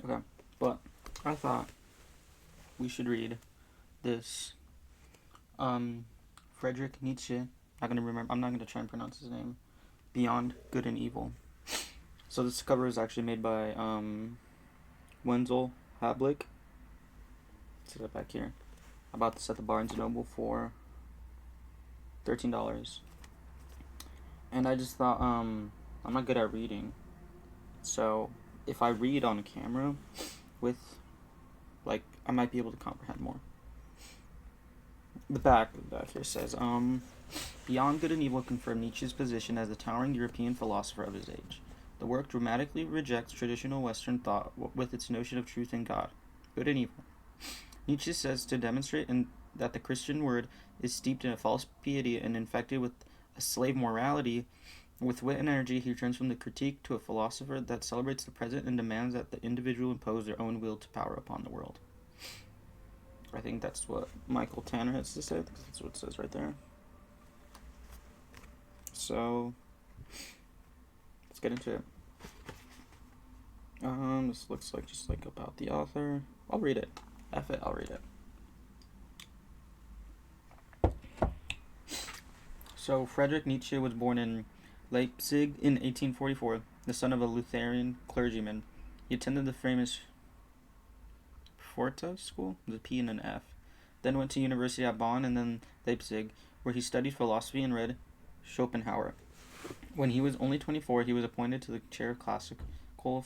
Okay, but I thought we should read this Friedrich Nietzsche. I'm not gonna try and pronounce his name. Beyond Good and Evil. So this cover is actually made by Wenzel Hablick. Set it back here. I bought this at the Barnes and Noble for $13. And I just thought I'm not good at reading. So if I read on camera with I might be able to comprehend more. The back here says, Beyond Good and Evil confirmed Nietzsche's position as the towering European philosopher of his age. The work dramatically rejects traditional Western thought with its notion of truth and God, good and evil. Nietzsche says to demonstrate that the Christian word is steeped in a false piety and infected with a slave morality. With wit and energy, he turns from the critique to a philosopher that celebrates the present and demands that the individual impose their own will to power upon the world. I think that's what Michael Tanner has to say. That's what it says right there. So, let's get into it. This looks like just about the author. I'll read it. F it, I'll read it. So, Friedrich Nietzsche was born in Leipzig in 1844, the son of a Lutheran clergyman. He attended the famous Forta School, with a P and an F, then went to university at Bonn and then Leipzig, where he studied philosophy and read Schopenhauer. When he was only 24, he was appointed to the chair of classical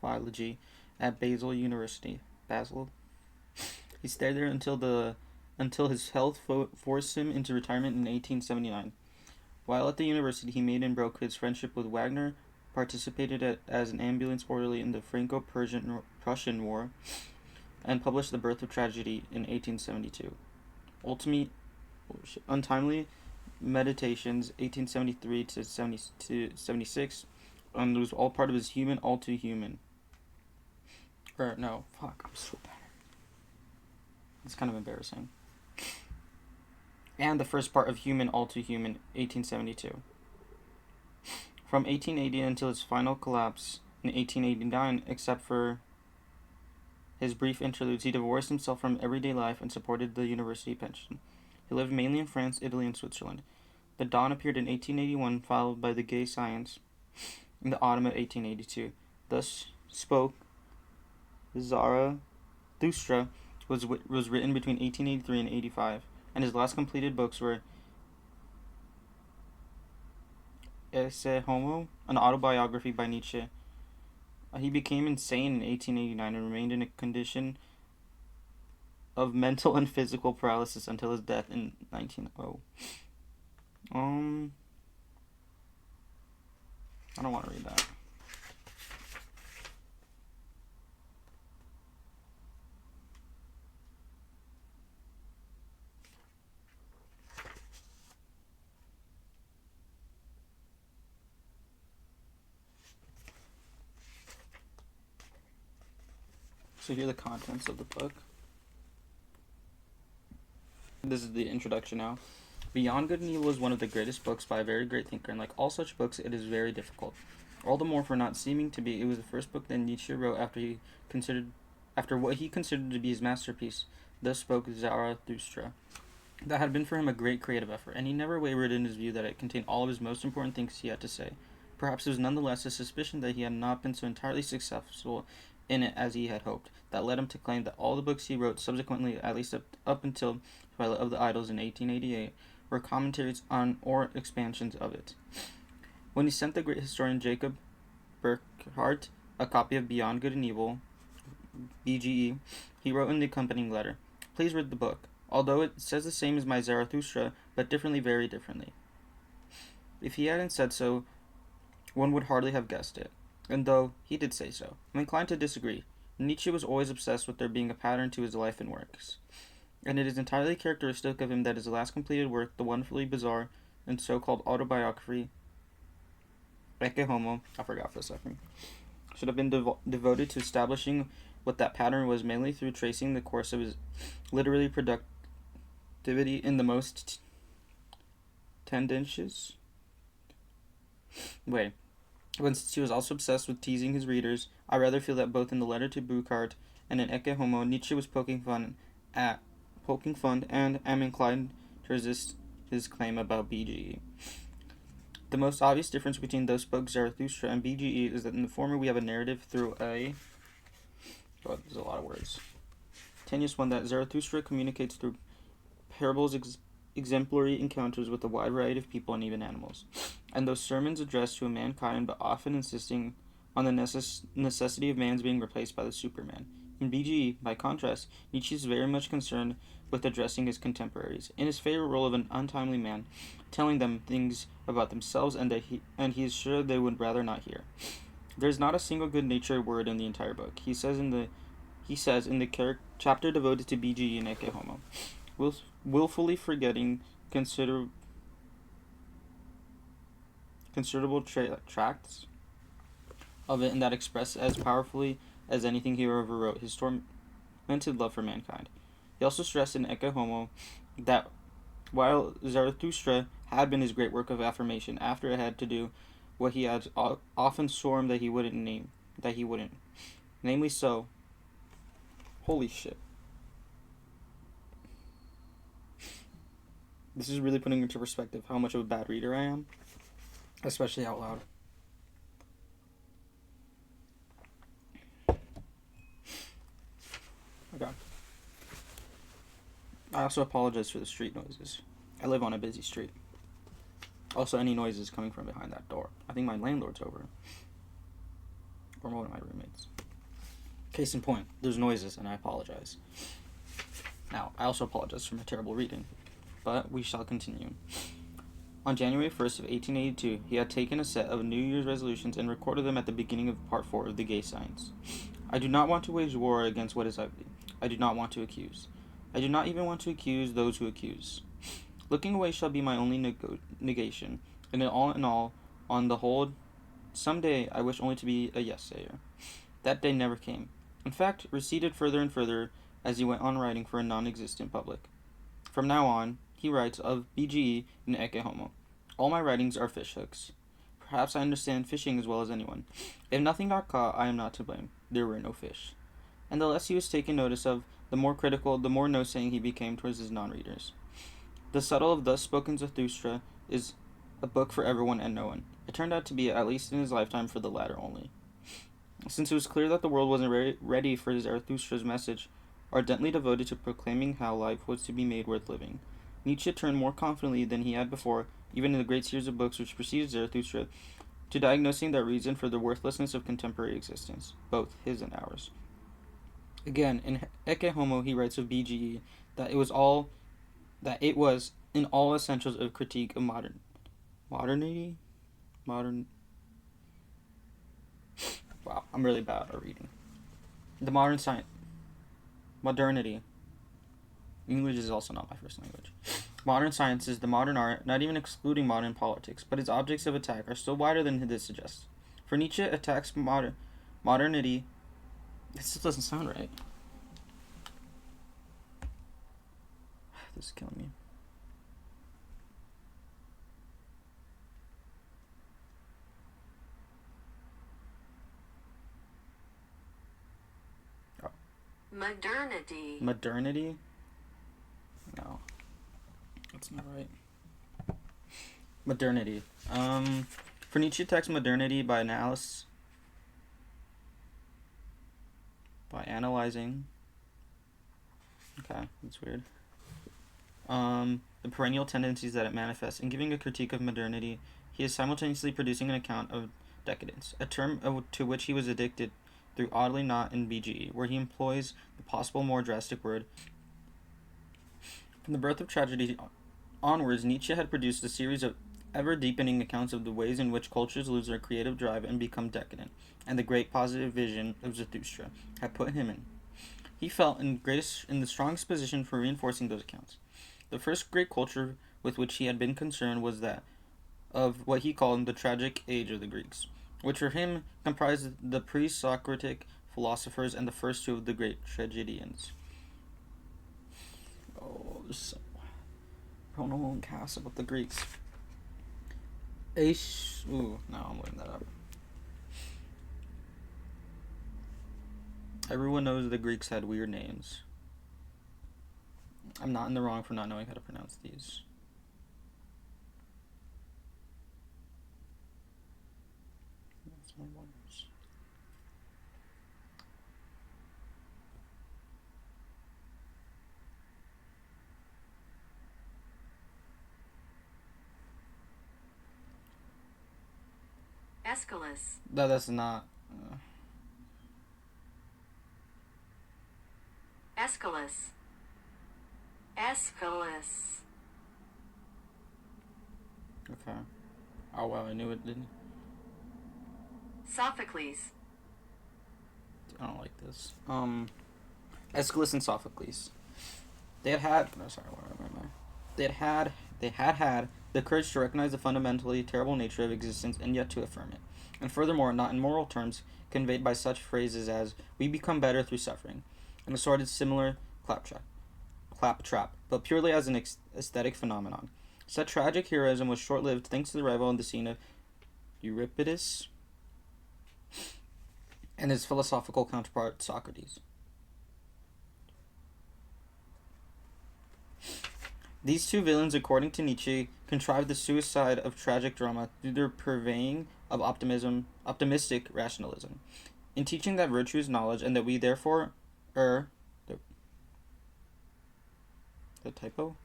philology at Basel University. He stayed there until his health forced him into retirement in 1879. While at the university, he made and broke his friendship with Wagner, participated as an ambulance orderly in the Franco-Prussian War, and published The Birth of Tragedy in 1872. Untimely Meditations, 1873 to 76, and it was all part of his Human, All Too Human. I'm so bad. It's kind of embarrassing. And the first part of Human, All Too Human, 1872. From 1880 until his final collapse in 1889, except for his brief interludes, he divorced himself from everyday life and supported the university pension. He lived mainly in France, Italy, and Switzerland. The Dawn appeared in 1881, followed by The Gay Science in the autumn of 1882. Thus spoke Zarathustra was written between 1883 and 85, and his last completed books were Esse Homo, an autobiography by Nietzsche. He became insane in 1889 and remained in a condition of mental and physical paralysis until his death in 1900. I don't want to read that. So here are the contents of the book. This is the introduction now. Beyond Good and Evil is one of the greatest books by a very great thinker, and like all such books, it is very difficult. All the more for not seeming to be. It was the first book that Nietzsche wrote after what he considered to be his masterpiece. Thus spoke Zarathustra. That had been for him a great creative effort, and he never wavered in his view that it contained all of his most important things he had to say. Perhaps it was nonetheless a suspicion that he had not been so entirely successful in it as he had hoped, that led him to claim that all the books he wrote subsequently, at least up until Twilight of the Idols in 1888, were commentaries on or expansions of it. When he sent the great historian Jacob Burckhardt a copy of Beyond Good and Evil, BGE, he wrote in the accompanying letter, "Please read the book, although it says the same as my Zarathustra, but differently, very differently." If he hadn't said so, one would hardly have guessed it. And though he did say so, I'm inclined to disagree. Nietzsche was always obsessed with there being a pattern to his life and works, and it is entirely characteristic of him that his last completed work, the wonderfully bizarre and so-called autobiography, Ecce Homo, I forgot for a second, should have been devoted to establishing what that pattern was, mainly through tracing the course of his literary productivity in the most tendentious way. But since he was also obsessed with teasing his readers, I rather feel that both in the letter to Burckhardt and in Ecce Homo, Nietzsche was poking fun, and am inclined to resist his claim about BGE. The most obvious difference between those books, Zarathustra and BGE, is that in the former we have a narrative through there's a lot of words. Tenuous one that Zarathustra communicates through parables, exemplary encounters with a wide variety of people and even animals, and those sermons addressed to a mankind, but often insisting on the necessity of man's being replaced by the Superman. In BGE, by contrast, Nietzsche is very much concerned with addressing his contemporaries in his favorite role of an untimely man, telling them things about themselves and he is sure they would rather not hear. There is not a single good-natured word in the entire book. He says in the chapter devoted to BGE and Ecce Homo, willfully forgetting considerable tracts of it, and that express as powerfully as anything he ever wrote his tormented love for mankind. He also stressed in Ecce Homo that while Zarathustra had been his great work of affirmation, after it had to do what he had often sworn that he wouldn't, namely so. Holy shit. This is really putting into perspective how much of a bad reader I am, especially out loud. Okay. I also apologize for the street noises. I live on a busy street. Also, any noises coming from behind that door. I think my landlord's over. Or one of my roommates. Case in point, there's noises, and I apologize. Now, I also apologize for my terrible reading, but we shall continue. On January 1st of 1882, he had taken a set of New Year's resolutions and recorded them at the beginning of Part 4 of the Gay Science. I do not want to wage war against what is ugly. I do not want to accuse. I do not even want to accuse those who accuse. Looking away shall be my only negation, and in all, on the whole, some day I wish only to be a yes-sayer. That day never came. In fact, receded further and further as he went on writing for a non-existent public. From now on, he writes of BGE and Ecce Homo. All my writings are fishhooks. Perhaps I understand fishing as well as anyone. If nothing got caught, I am not to blame. There were no fish. And the less he was taken notice of, the more critical, the more no-saying he became towards his non-readers. The Subtle of Thus Spoken Zarathustra is a book for everyone and no one. It turned out to be, at least in his lifetime, for the latter only. Since it was clear that the world wasn't ready for Zarathustra's message, ardently devoted to proclaiming how life was to be made worth living, Nietzsche turned more confidently than he had before, even in the great series of books which preceded Zarathustra, to diagnosing the reason for the worthlessness of contemporary existence, both his and ours. Again, in Ecce Homo, he writes of BGE that it was in all essentials of critique of modernity. Wow, I'm really bad at reading. The modern science. Modernity. English is also not my first language. Modern science is the modern art, not even excluding modern politics, but its objects of attack are still wider than this suggests. For Nietzsche, attacks modernity. This still doesn't sound right. This is killing me. Modernity? No. That's not right. Modernity. For Nietzsche attacks modernity by analyzing. Okay, that's weird. The perennial tendencies that it manifests. In giving a critique of modernity, he is simultaneously producing an account of decadence, a term to which he was addicted through Oddly Not in BGE, where he employs the possible more drastic word. From the birth of tragedy onwards, Nietzsche had produced a series of ever-deepening accounts of the ways in which cultures lose their creative drive and become decadent, and the great positive vision of Zarathustra had put him in. He felt in the strongest position for reinforcing those accounts. The first great culture with which he had been concerned was that of what he called the tragic age of the Greeks, which for him comprised the pre-Socratic philosophers and the first two of the great tragedians. Oh, there's so... I don't know one cast about the Greeks. Ooh, no, I'm looking that up. Everyone knows the Greeks had weird names. I'm not in the wrong for not knowing how to pronounce these. That's my words. Aeschylus. No, that's not. Aeschylus. Aeschylus. Okay. Oh wow, I knew it didn't. Sophocles. I don't like this. Aeschylus and Sophocles. They had. No, sorry, where am I? They had the courage to recognize the fundamentally terrible nature of existence and yet to affirm it. And furthermore, not in moral terms, conveyed by such phrases as "we become better through suffering," an assorted similar claptrap, but purely as an aesthetic phenomenon. Such tragic heroism was short-lived thanks to the rival in the scene of Euripides and his philosophical counterpart Socrates. These two villains, according to Nietzsche, contrived the suicide of tragic drama through their purveying of optimistic rationalism. In teaching that virtue is knowledge and that we therefore err. The typo?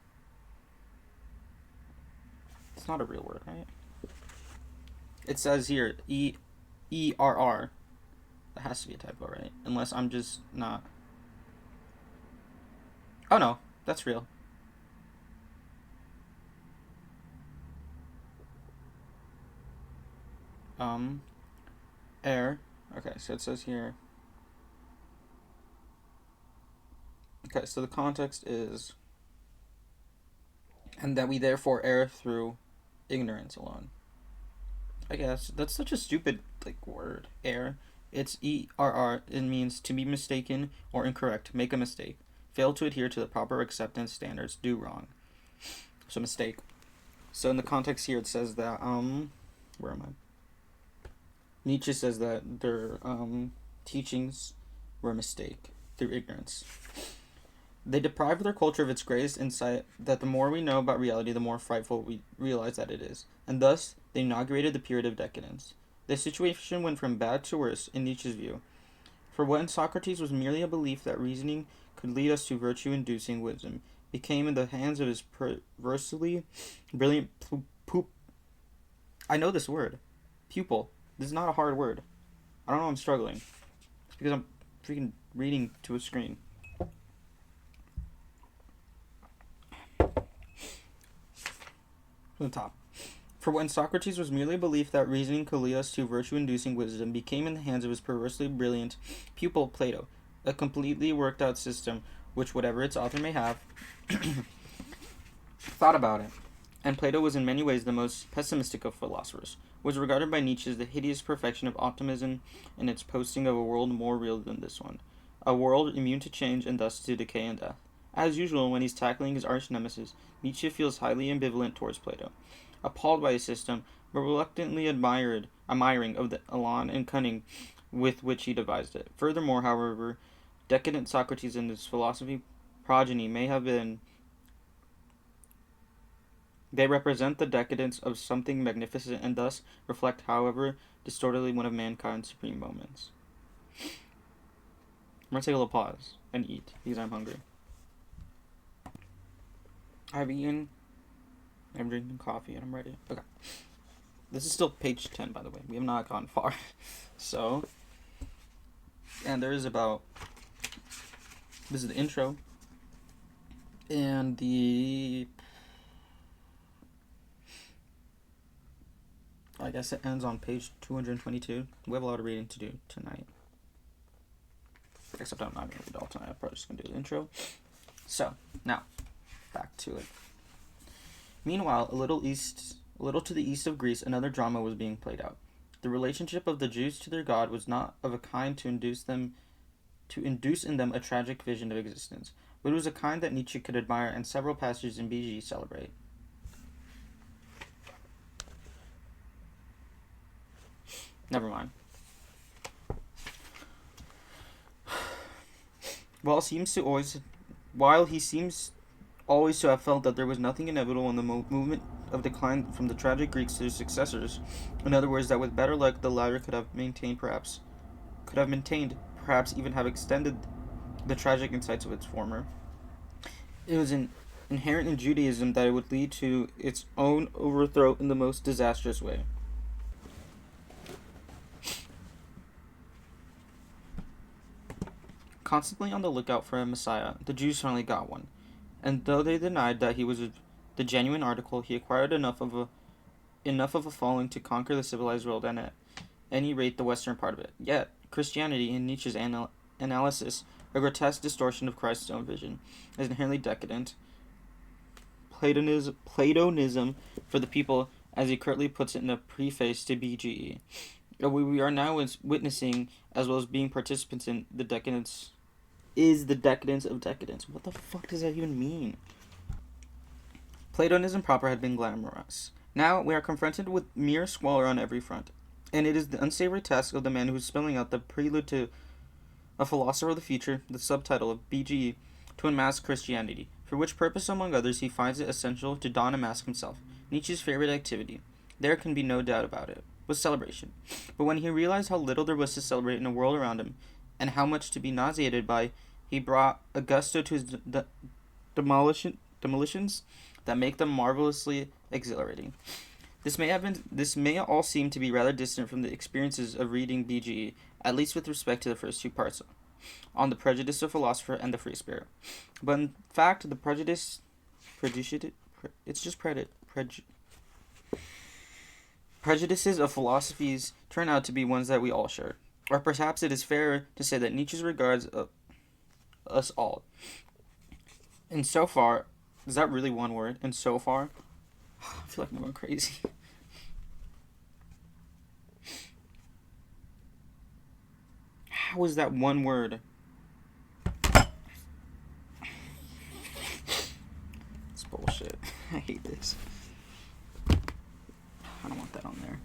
It's not a real word, right? It says here ERR. That has to be a typo, right? Unless I'm just not. Oh no, that's real. Air. Okay, so it says here. Okay, so the context is, and that we therefore err through ignorance alone. I guess that's such a stupid word. Err. It's ERR. It means to be mistaken or incorrect, make a mistake, fail to adhere to the proper acceptance standards, do wrong. So mistake. So in the context here, it says that where am I? Nietzsche says that their teachings were a mistake through ignorance. They deprive their culture of its greatest insight that the more we know about reality, the more frightful we realize that it is. And thus, they inaugurated the period of decadence. The situation went from bad to worse, in Nietzsche's view. For when Socrates was merely a belief that reasoning could lead us to virtue-inducing wisdom, became in the hands of his perversely brilliant I know this word. Pupil. This is not a hard word. I don't know, I'm struggling. It's because I'm freaking reading to a screen. From the top. For when Socrates was merely a belief that reasoning could lead us to virtue-inducing wisdom, became in the hands of his perversely brilliant pupil Plato, a completely worked-out system which, whatever its author may have, thought about it. And Plato was in many ways the most pessimistic of philosophers, was regarded by Nietzsche as the hideous perfection of optimism in its posting of a world more real than this one, a world immune to change and thus to decay and death. As usual, when he's tackling his arch nemesis, Nietzsche feels highly ambivalent towards Plato, appalled by his system, but reluctantly admiring of the elan and cunning with which he devised it. Furthermore, however, decadent Socrates and his philosophy progeny may have been. They represent the decadence of something magnificent and thus reflect, however distortedly, one of mankind's supreme moments. I'm going to take a little pause and eat because I'm hungry. I've eaten, I'm drinking coffee, and I'm ready. Okay. This is still page 10, by the way. We have not gone far. So, and there is about, this is the intro, and I guess it ends on page 222. We have a lot of reading to do tonight. Except I'm not going to read all tonight. I'm probably just going to do the intro. So, now, back to it. Meanwhile, a little to the east of Greece, another drama was being played out. The relationship of the Jews to their God was not of a kind to induce in them a tragic vision of existence, but it was a kind that Nietzsche could admire and several passages in BG celebrate. Never mind. While he seems always to have felt that there was nothing inevitable in the movement of decline from the tragic Greeks to their successors, in other words, that with better luck the latter could have maintained, perhaps even have extended the tragic insights of its former. It was inherent in Judaism that it would lead to its own overthrow in the most disastrous way. Constantly on the lookout for a Messiah, the Jews finally got one, and though they denied that he was the genuine article, he acquired enough of a following to conquer the civilized world and at any rate the western part of it. Yet, Christianity, in Nietzsche's analysis, a grotesque distortion of Christ's own vision, is inherently decadent. Platonism for the people, as he curtly puts it in a preface to BGE. We are now witnessing, as well as being participants in, the decadence of decadence. What the fuck does that even mean? Platonism proper had been glamorous. Now we are confronted with mere squalor on every front, and it is the unsavory task of the man who is spelling out the prelude to A Philosopher of the Future, the subtitle of BGE, to unmask Christianity, for which purpose, among others, he finds it essential to don and mask himself. Nietzsche's favorite activity, there can be no doubt about it, was celebration. But when he realized how little there was to celebrate in the world around him, and how much to be nauseated by, he brought a gusto to his demolitions that make them marvelously exhilarating. This may all seem to be rather distant from the experiences of reading BGE, at least with respect to the first two parts, on the prejudice of philosopher and the free spirit. But in fact, the prejudices of philosophies turn out to be ones that we all share. Or perhaps it is fairer to say that Nietzsche regards us all. And so far, is that really one word? And so far? I feel like I'm going crazy. How is that one word? It's bullshit. I hate this. I don't want that on there.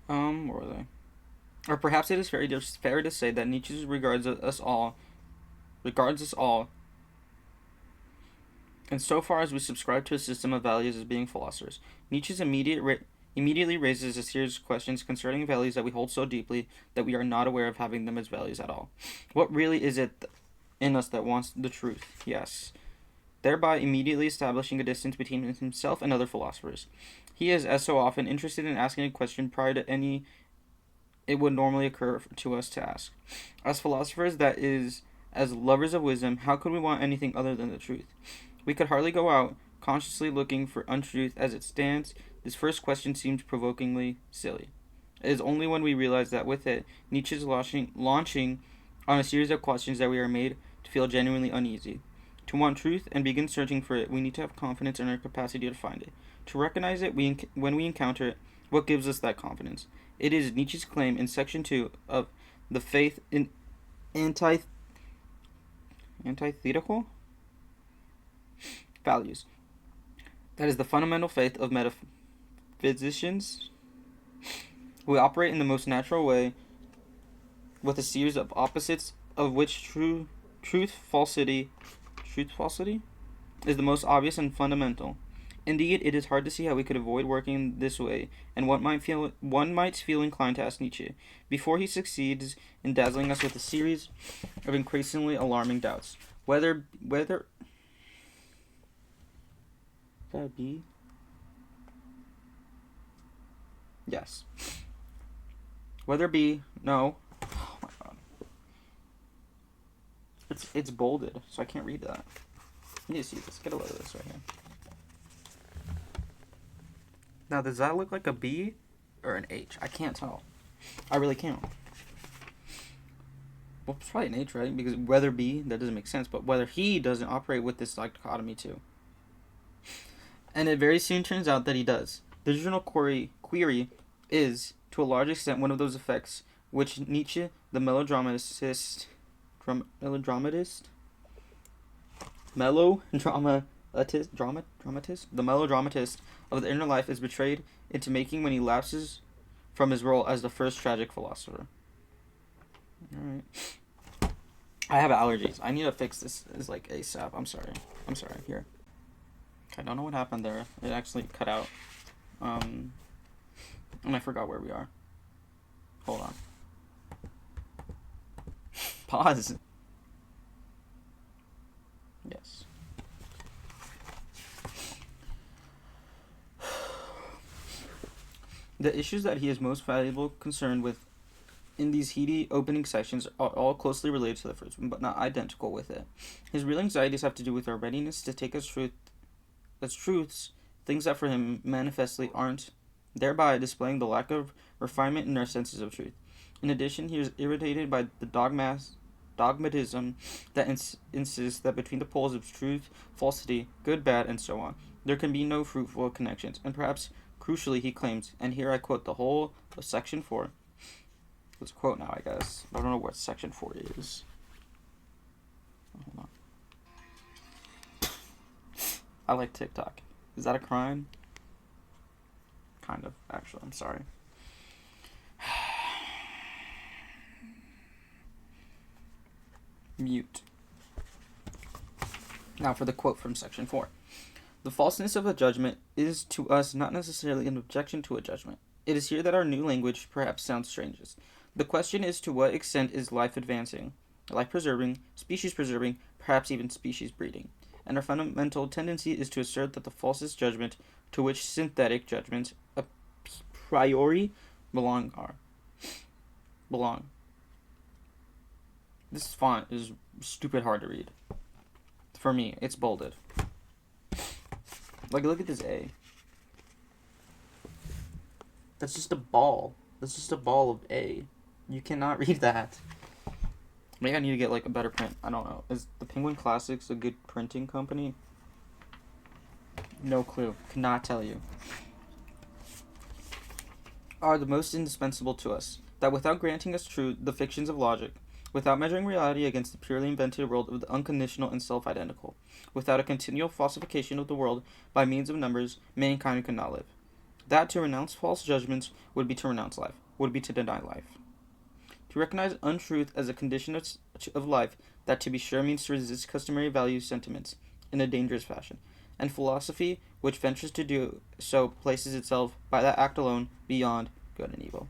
Where were they? Or perhaps it is fair to say that Nietzsche regards us all, and so far as we subscribe to a system of values as being philosophers, Nietzsche immediately raises a series of questions concerning values that we hold so deeply that we are not aware of having them as values at all. What really is it in us that wants the truth? Yes. Thereby immediately establishing a distance between himself and other philosophers. He is, as so often, interested in asking a question prior to any it would normally occur to us to ask. As philosophers, that is, as lovers of wisdom, how could we want anything other than the truth? We could hardly go out consciously looking for untruth. As it stands, this first question seems provokingly silly. It is only when we realize that with it, Nietzsche is launching on a series of questions that we are made to feel genuinely uneasy. To want truth and begin searching for it, we need to have confidence in our capacity to find it. To recognize it when we encounter it, what gives us that confidence? It is Nietzsche's claim in Section 2 of The Faith in Antithetical Values. That is the fundamental faith of metaphysicians. We operate in the most natural way with a series of opposites of which truth falsity is the most obvious and fundamental. Indeed, it is hard to see how we could avoid working this way, and one might feel inclined to ask Nietzsche, before he succeeds in dazzling us with a series of increasingly alarming doubts, whether that be? Yes. Whether be no. Oh my god. It's bolded, so I can't read that. You need to see this. Get a load of this right here. Now, does that look like a B or an H? I can't tell. I really can't. Well, it's probably an H, right? Because whether be, that doesn't make sense. But whether he doesn't operate with this dichotomy too. And it very soon turns out that he does. The original query is, to a large extent, one of those effects which Nietzsche, the melodramatist, the melodramatist of the inner life is betrayed into making when he lapses from his role as the first tragic philosopher. Alright. I have allergies. I need to fix this like ASAP. I'm sorry. Here. I don't know what happened there. It actually cut out. And I forgot where we are. Hold on. Pause. Yes. The issues that he is most valuable concerned with in these heady opening sections are all closely related to the first one, but not identical with it. His real anxieties have to do with our readiness to take as truths things that for him manifestly aren't, thereby displaying the lack of refinement in our senses of truth. In addition, he is irritated by the dogmatism that insists that between the poles of truth, falsity, good, bad, and so on, there can be no fruitful connections, and perhaps crucially he claims, and here I quote the whole of section 4. Let's quote now, I guess. I don't know what section 4 is. Hold on. I like TikTok. Is that a crime? Kind of, actually. I'm sorry. Mute. Now for the quote from section 4. The falseness of a judgment is to us not necessarily an objection to a judgment. It is here that our new language perhaps sounds strangest. The question is to what extent is life advancing, life preserving, species preserving, perhaps even species breeding. And our fundamental tendency is to assert that the falsest judgment to which synthetic judgments a priori belong. This font is stupid hard to read. For me, it's bolded. Like, look at this A. That's just a ball. That's just a ball of A. You cannot read that. Maybe I need to get, like, a better print. I don't know. Is the Penguin Classics a good printing company? No clue. Cannot tell you. Are the most indispensable to us. That without granting us true the fictions of logic, without measuring reality against the purely invented world of the unconditional and self-identical, without a continual falsification of the world by means of numbers, mankind could not live. That to renounce false judgments would be to renounce life, would be to deny life. To recognize untruth as a condition of life, that to be sure means to resist customary value sentiments in a dangerous fashion, and philosophy, which ventures to do so, places itself, by that act alone, beyond good and evil.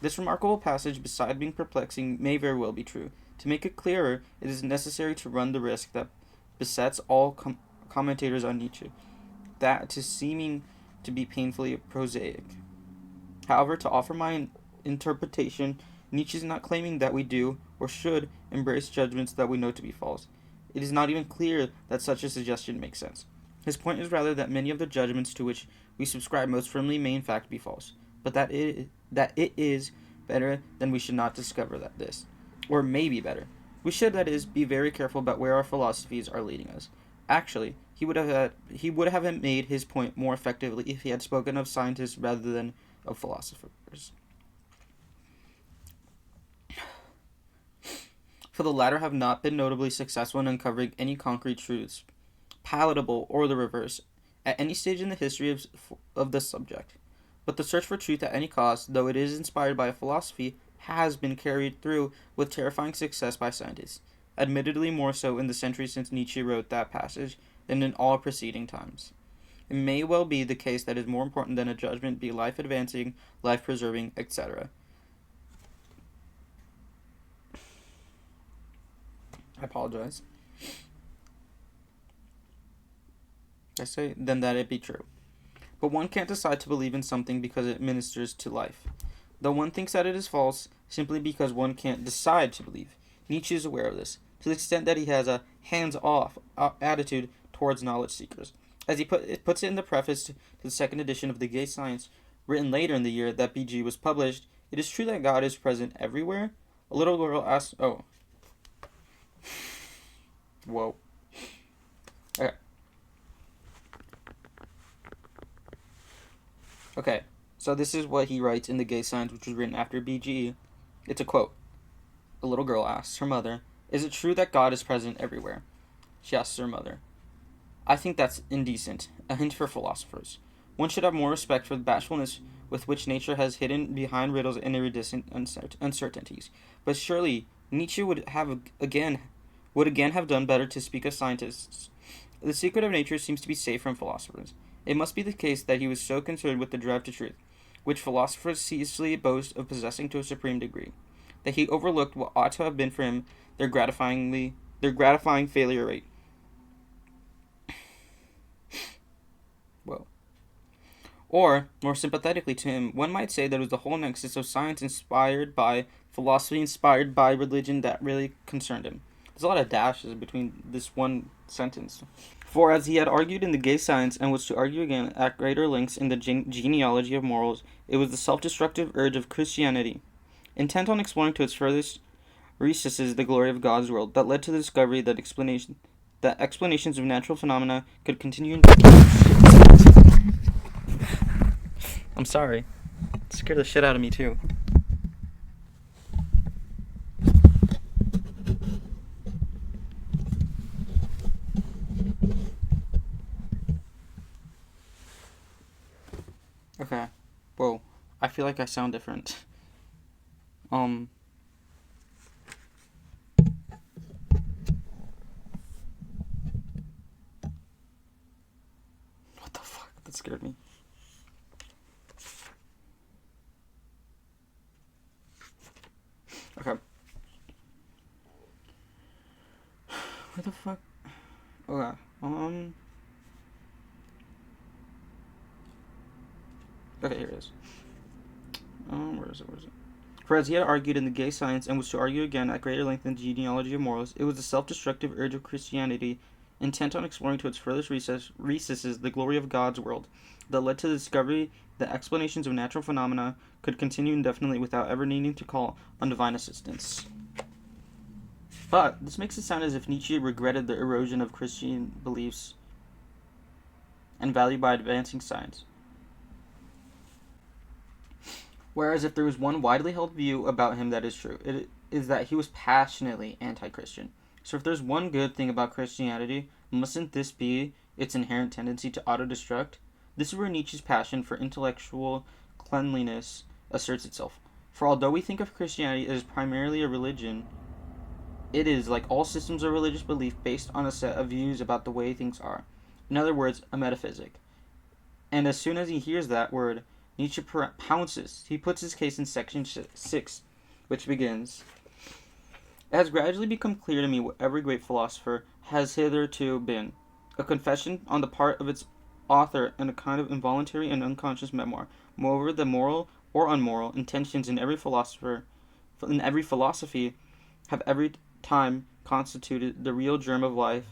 This remarkable passage, beside being perplexing, may very well be true. To make it clearer, it is necessary to run the risk that besets all commentators on Nietzsche, that to seeming to be painfully prosaic. However, to offer my interpretation, Nietzsche is not claiming that we do, or should, embrace judgments that we know to be false. It is not even clear that such a suggestion makes sense. His point is rather that many of the judgments to which we subscribe most firmly may in fact be false, but that it is better than we should not discover that this, or may be better. We should, that is, be very careful about where our philosophies are leading us. Actually, he would have made his point more effectively if he had spoken of scientists rather than of philosophers. For the latter have not been notably successful in uncovering any concrete truths, palatable or the reverse, at any stage in the history of the subject. But the search for truth at any cost, though it is inspired by a philosophy, has been carried through with terrifying success by scientists, admittedly more so in the century since Nietzsche wrote that passage than in all preceding times. It may well be the case that it is more important than a judgment be life advancing, life preserving, etc. I apologize. I say, then that it be true. But one can't decide to believe in something because it ministers to life, though one thinks that it is false simply because one can't decide to believe. Nietzsche is aware of this, to the extent that he has a hands-off attitude towards knowledge seekers. As he puts it in the preface to the second edition of The Gay Science, written later in the year that BG was published, it is true that God is present everywhere. A little girl asks, whoa. Okay, so this is what he writes in The Gay Science, which was written after BGE. It's a quote. A little girl asks her mother, "Is it true that God is present everywhere?" She asks her mother, I think that's indecent, a hint for philosophers. One should have more respect for the bashfulness with which nature has hidden behind riddles and iridescent uncertainties. But surely Nietzsche would again have done better to speak of scientists. The secret of nature seems to be safe from philosophers. It must be the case that he was so concerned with the drive to truth, which philosophers ceaselessly boast of possessing to a supreme degree, that he overlooked what ought to have been for him their gratifying failure rate. Whoa. Or, more sympathetically to him, one might say that it was the whole nexus of science inspired by philosophy inspired by religion that really concerned him. There's a lot of dashes between this one sentence. For as he had argued in the Gay Science and was to argue again at greater lengths in the Genealogy of Morals, it was the self-destructive urge of Christianity, intent on exploring to its furthest recesses the glory of God's world, that led to the discovery that explanations of natural phenomena could continue. I'm sorry. It scared the shit out of me too. Okay. Whoa. I feel like I sound different. What the fuck? That scared me. Okay. What the fuck? Okay. Okay, here it is. Where is it? For as he had argued in the Gay Science and was to argue again at greater length in the Genealogy of Morals, it was the self-destructive urge of Christianity, intent on exploring to its furthest recesses the glory of God's world, that led to the discovery that explanations of natural phenomena could continue indefinitely without ever needing to call on divine assistance. But this makes it sound as if Nietzsche regretted the erosion of Christian beliefs and value by advancing science. Whereas if there was one widely held view about him that is true, it is that he was passionately anti-Christian. So if there's one good thing about Christianity, mustn't this be its inherent tendency to auto-destruct? This is where Nietzsche's passion for intellectual cleanliness asserts itself. For although we think of Christianity as primarily a religion, it is, like all systems of religious belief, based on a set of views about the way things are. In other words, a metaphysic. And as soon as he hears that word, Nietzsche pounces. He puts his case in section 6, which begins, "It has gradually become clear to me what every great philosopher has hitherto been, a confession on the part of its author and a kind of involuntary and unconscious memoir. Moreover, the moral or unmoral intentions in every philosophy have every time constituted the real germ of life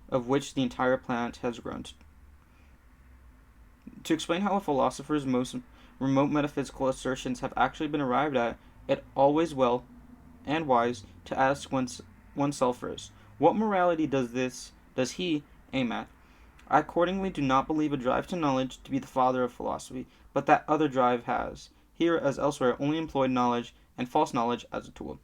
of which the entire plant has grown. To explain how a philosopher's most remote metaphysical assertions have actually been arrived at, it always well and wise to ask oneself first, what morality does he aim at? I accordingly do not believe a drive to knowledge to be the father of philosophy, but that other drive has, here as elsewhere, only employed knowledge and false knowledge as a tool."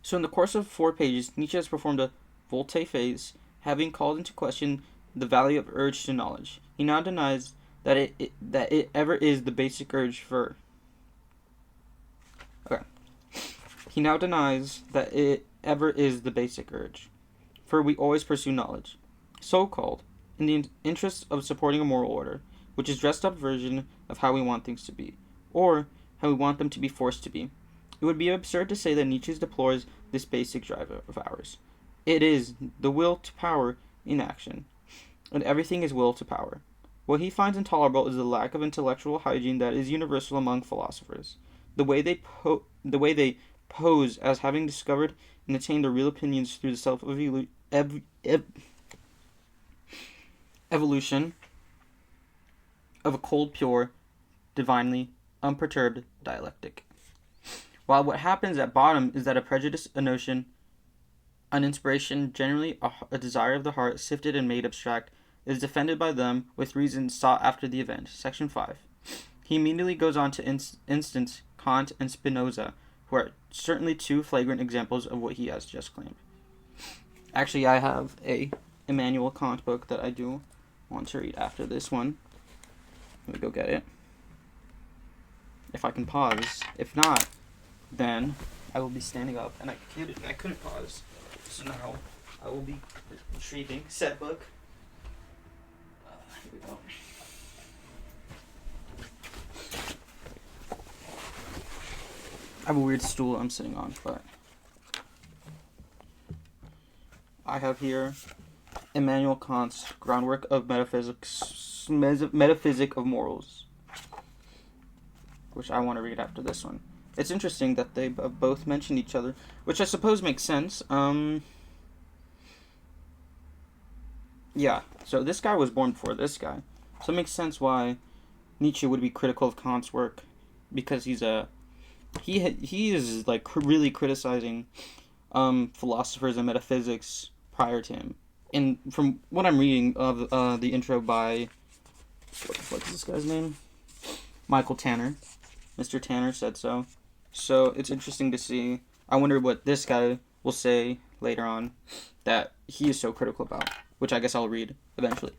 So in the course of 4 pages, Nietzsche has performed a volte-face, having called into question the value of urge to knowledge. He now denies that it ever is the basic urge for. Okay. He now denies that it ever is the basic urge, for we always pursue knowledge, so-called, in the interest of supporting a moral order, which is dressed-up version of how we want things to be, or how we want them to be forced to be. It would be absurd to say that Nietzsche deplores this basic drive of ours. It is the will to power in action, and everything is will to power. What he finds intolerable is the lack of intellectual hygiene that is universal among philosophers. The way they pose as having discovered and attained their real opinions through the self-evolution of a cold, pure, divinely unperturbed dialectic. While what happens at bottom is that a prejudice, a notion, an inspiration, generally a desire of the heart, sifted and made abstract, is defended by them with reasons sought after the event. Section 5. He immediately goes on to instance Kant and Spinoza, who are certainly 2 flagrant examples of what he has just claimed. Actually, I have a Immanuel Kant book that I do want to read after this one. Let me go get it. If I can pause. If not, then I will be standing up, and I couldn't pause. So now I will be retrieving said book. Here we go. I have a weird stool I'm sitting on, but I have here Immanuel Kant's Groundwork of Metaphysic of Morals, which I want to read after this one. It's interesting that they both mention each other, which I suppose makes sense. Yeah, so this guy was born before this guy. So it makes sense why Nietzsche would be critical of Kant's work, because he is like really criticizing philosophers and metaphysics prior to him. And from what I'm reading of the intro by, what's this guy's name? Michael Tanner. Mr. Tanner said so. So it's interesting to see. I wonder what this guy will say later on that he is so critical about, which I guess I'll read eventually.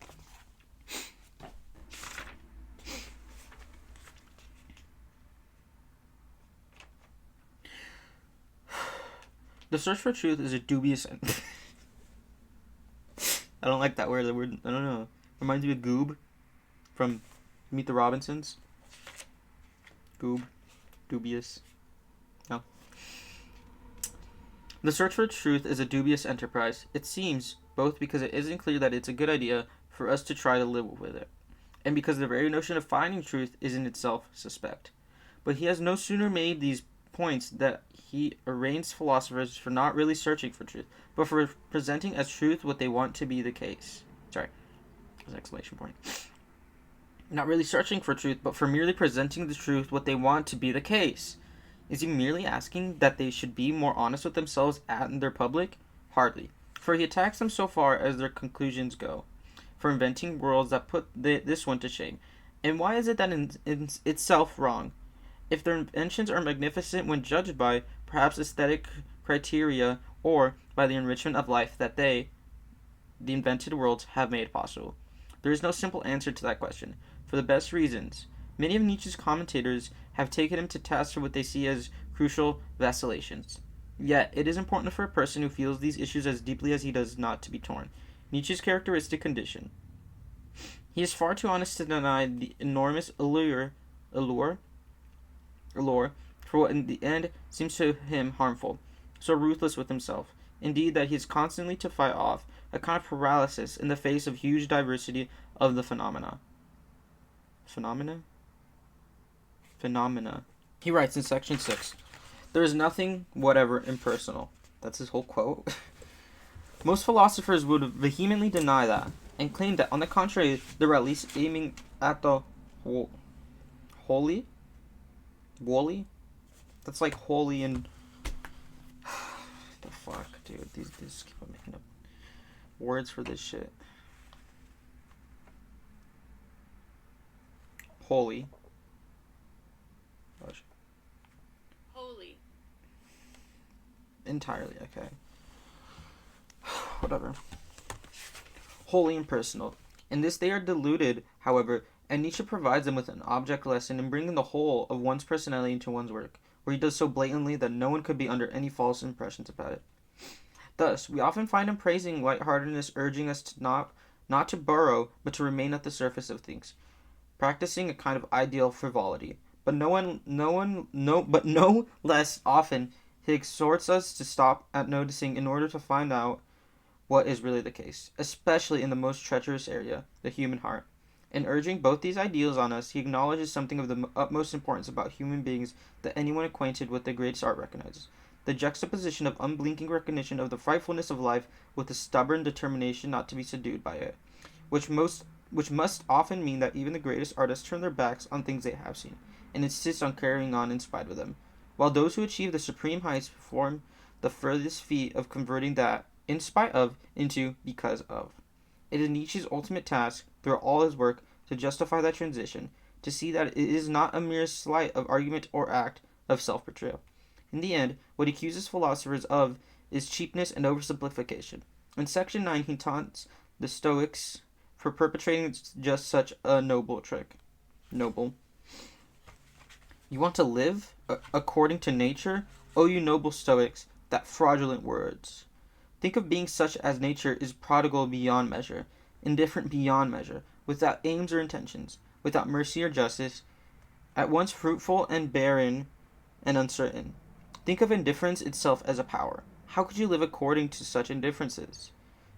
The search for truth is a dubious end. I don't like that word. The word, I don't know. Reminds me of Goob from Meet the Robinsons. Goob. Dubious. No. The search for truth is a dubious enterprise. It seems, both because it isn't clear that it's a good idea for us to try to live with it, and because the very notion of finding truth is in itself suspect. But he has no sooner made these points that he arraigns philosophers for not really searching for truth, but for presenting as truth what they want to be the case. Sorry, there's an exclamation point. Not really searching for truth, but for merely presenting the truth what they want to be the case. Is he merely asking that they should be more honest with themselves and their public? Hardly, for he attacks them so far as their conclusions go, for inventing worlds that put this one to shame. And why is it that in itself wrong? If their inventions are magnificent when judged by, perhaps, aesthetic criteria, or by the enrichment of life that they, the invented worlds, have made possible. There is no simple answer to that question, for the best reasons. Many of Nietzsche's commentators have taken him to task for what they see as crucial vacillations. Yet, it is important for a person who feels these issues as deeply as he does not to be torn. Nietzsche's characteristic condition. He is far too honest to deny the enormous allure for what in the end seems to him harmful, so ruthless with himself, indeed, that he is constantly to fight off a kind of paralysis in the face of huge diversity of the phenomena. He writes in section 6, there is nothing whatever impersonal. That's his whole quote. Most philosophers would vehemently deny that, and claim that, on the contrary, they were at least aiming at the holy? That's like holy and... the fuck, dude? These keep on making up words for this shit. Holy. Holy. Entirely, okay. Whatever. Wholly impersonal. In this they are deluded, however, and Nietzsche provides them with an object lesson in bringing the whole of one's personality into one's work, where he does so blatantly that no one could be under any false impressions about it. Thus, we often find him praising lightheartedness, urging us to not to burrow, but to remain at the surface of things, practicing a kind of ideal frivolity. But no less often he exhorts us to stop at noticing in order to find out what is really the case, especially in the most treacherous area, the human heart. In urging both these ideals on us, he acknowledges something of the utmost importance about human beings that anyone acquainted with the greatest art recognizes: the juxtaposition of unblinking recognition of the frightfulness of life with a stubborn determination not to be subdued by it, which must often mean that even the greatest artists turn their backs on things they have seen, and insist on carrying on in spite of them, while those who achieve the supreme heights perform the furthest feat of converting that in spite of into because of. It is Nietzsche's ultimate task, through all his work, to justify that transition, to see that it is not a mere sleight of argument or act of self-betrayal. In the end, what he accuses philosophers of is cheapness and oversimplification. In section 9, he taunts the Stoics for perpetrating just such a noble trick. Noble. You want to live according to nature? Oh, you noble Stoics, that fraudulent words. Think of being such as nature is prodigal beyond measure, indifferent beyond measure, without aims or intentions, without mercy or justice, at once fruitful and barren and uncertain. Think of indifference itself as a power. How could you live according to such indifferences?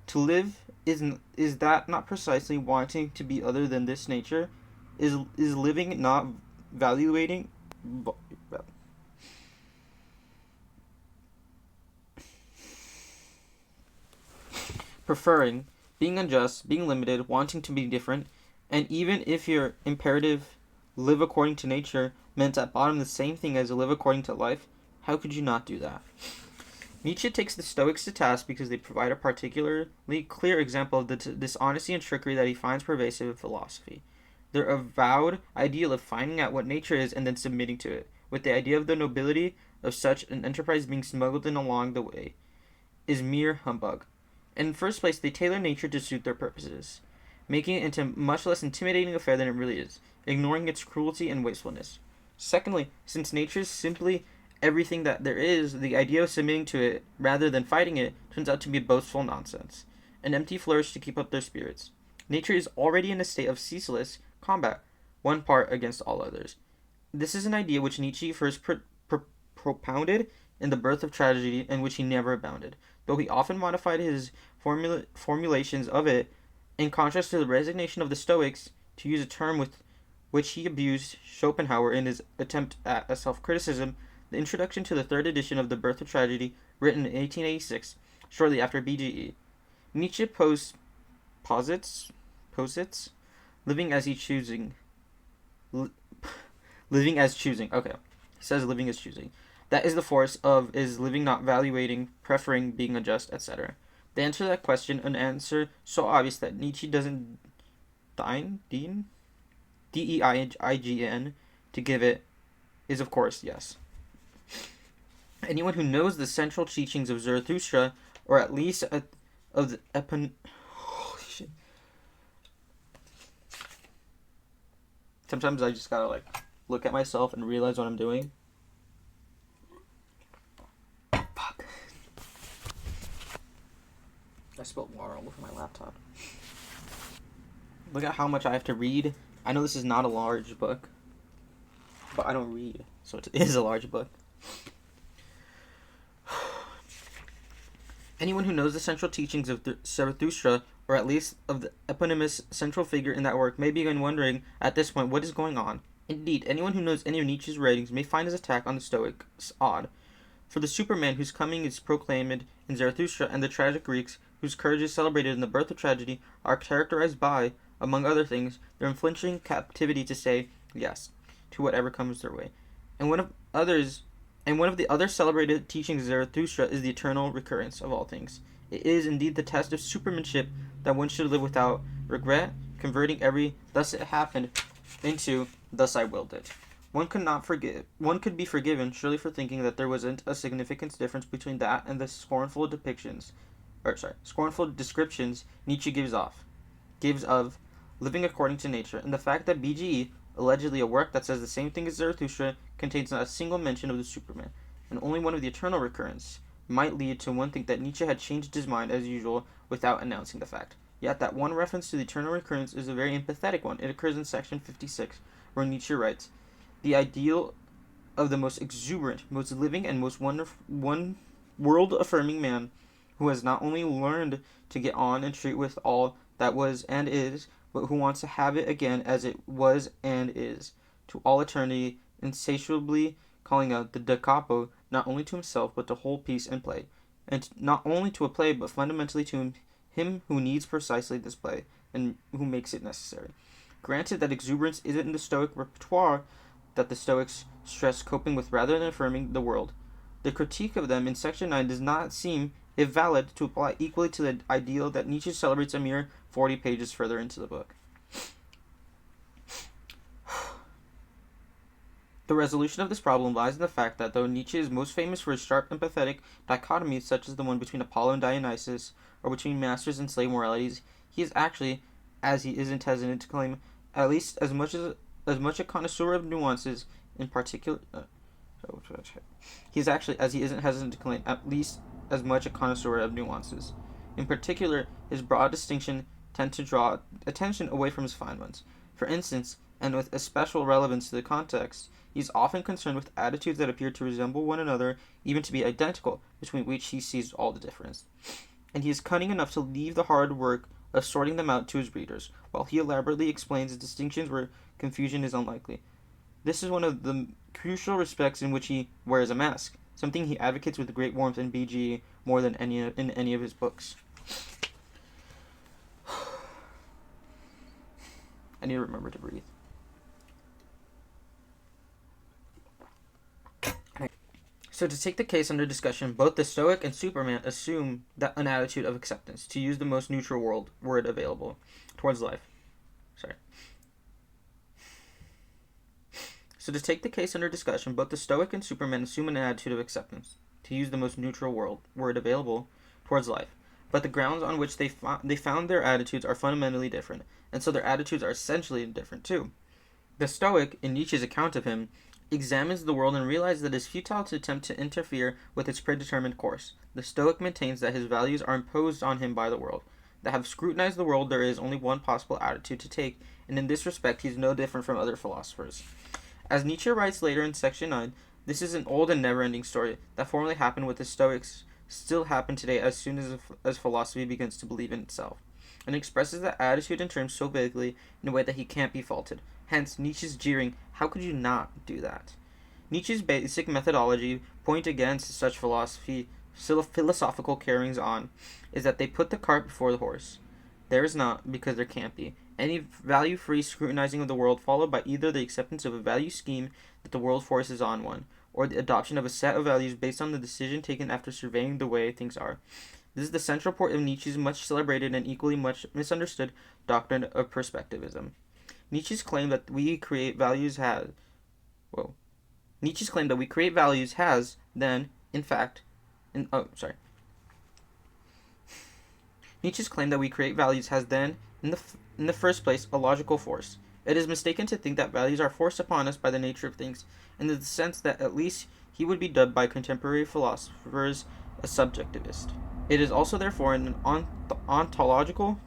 To live is that not precisely wanting to be other than this nature? Is living not valuating preferring, being unjust, being limited, wanting to be different, and even if your imperative live according to nature meant at bottom the same thing as live according to life, how could you not do that? Nietzsche takes the Stoics to task because they provide a particularly clear example of the dishonesty and trickery that he finds pervasive in philosophy. Their avowed ideal of finding out what nature is and then submitting to it, with the idea of the nobility of such an enterprise being smuggled in along the way, is mere humbug. In the first place, they tailor nature to suit their purposes, making it into a much less intimidating affair than it really is, ignoring its cruelty and wastefulness. Secondly, since nature is simply everything that there is, the idea of submitting to it rather than fighting it turns out to be boastful nonsense, an empty flourish to keep up their spirits. Nature is already in a state of ceaseless combat, one part against all others. This is an idea which Nietzsche first propounded in The Birth of Tragedy, and which he never abounded, though he often modified his formulations of it, in contrast to the resignation of the Stoics, to use a term with which he abused Schopenhauer in his attempt at a self-criticism. The introduction to the third edition of The Birth of Tragedy, written in 1886, shortly after BGE. Nietzsche posits living as choosing. Living as choosing. Okay. He says living as choosing. That is the force of is living not valuating, preferring, being unjust, etc. The answer to that question, an answer so obvious that Nietzsche doesn't deign D-E-I-G-N to give it, is of course yes. Anyone who knows the central teachings of Zarathustra, or at least of the holy shit. Sometimes I just gotta look at myself and realize what I'm doing. Fuck. I spilled water all over my laptop. Look at how much I have to read. I know this is not a large book, but I don't read, so it is a large book. Anyone who knows the central teachings of Zarathustra, or at least of the eponymous central figure in that work, may begin wondering at this point what is going on. Indeed, anyone who knows any of Nietzsche's writings may find his attack on the Stoics odd. For the Superman whose coming is proclaimed in Zarathustra, and the tragic Greeks whose courage is celebrated in The Birth of Tragedy, are characterized by, among other things, their unflinching captivity to say yes to whatever comes their way. And one of the other celebrated teachings of Zarathustra is the eternal recurrence of all things. It is indeed the test of supermanship that one should live without regret, converting every "thus it happened" into "thus I willed it." One could be forgiven surely for thinking that there wasn't a significant difference between that and the scornful descriptions Nietzsche gives of living according to nature, and the fact that BGE, allegedly a work that says the same thing as Zarathustra, contains not a single mention of the Superman, and only one of the eternal recurrence, might lead to one think that Nietzsche had changed his mind as usual without announcing the fact. Yet that one reference to the eternal recurrence is a very empathetic one. It occurs in section 56, where Nietzsche writes, "The ideal of the most exuberant, most living, and most world-affirming man, who has not only learned to get on and treat with all that was and is, but who wants to have it again as it was and is, to all eternity, insatiably calling out the da capo not only to himself but to whole piece and play, and not only to a play but fundamentally to him who needs precisely this play, and who makes it necessary. Granted that exuberance isn't in the Stoic repertoire, that the Stoics stress coping with rather than affirming the world. The critique of them in section 9 does not seem, if valid, to apply equally to the ideal that Nietzsche celebrates a mere 40 pages further into the book. The resolution of this problem lies in the fact that though Nietzsche is most famous for his sharp and pathetic dichotomies such as the one between Apollo and Dionysus, or between masters and slave moralities, he is actually, as he isn't hesitant to claim, at least as much a connoisseur of nuances in particular. He is actually, as he isn't hesitant to claim, at least as much a connoisseur of nuances. In particular, his broad distinction tend to draw attention away from his fine ones. For instance, and with especial relevance to the context, he is often concerned with attitudes that appear to resemble one another, even to be identical, between which he sees all the difference. And he is cunning enough to leave the hard work of sorting them out to his readers, while he elaborately explains the distinctions where confusion is unlikely. This is one of the crucial respects in which he wears a mask, something he advocates with great warmth in BG more than in any of his books. I need to remember to breathe. So to take the case under discussion, both the Stoic and Superman assume that an attitude of acceptance, to use the most neutral word available, towards life. So to take the case under discussion, both the Stoic and Superman assume an attitude of acceptance, to use the most neutral word available, towards life. But the grounds on which they found their attitudes are fundamentally different, and so their attitudes are essentially different too. The Stoic, in Nietzsche's account of him, examines the world and realizes that it is futile to attempt to interfere with its predetermined course. The Stoic maintains that his values are imposed on him by the world. That have scrutinized the world, there is only one possible attitude to take, and in this respect he is no different from other philosophers. As Nietzsche writes later in section 9, this is an old and never-ending story that formerly happened with the Stoics, still happen today as soon as philosophy begins to believe in itself, and expresses that attitude in terms so vaguely in a way that he can't be faulted. Hence, Nietzsche's jeering, how could you not do that? Nietzsche's basic methodology, point against such philosophical carryings on, is that they put the cart before the horse. There is not, because there can't be, any value-free scrutinizing of the world followed by either the acceptance of a value scheme that the world forces on one, or the adoption of a set of values based on the decision taken after surveying the way things are. This is the central point of Nietzsche's much celebrated and equally much misunderstood doctrine of perspectivism. Nietzsche's claim that we create values has then, in fact, Nietzsche's claim that we create values has then, in the first place, a logical force. It is mistaken to think that values are forced upon us by the nature of things, in the sense that at least he would be dubbed by contemporary philosophers a subjectivist. It is also therefore an ontological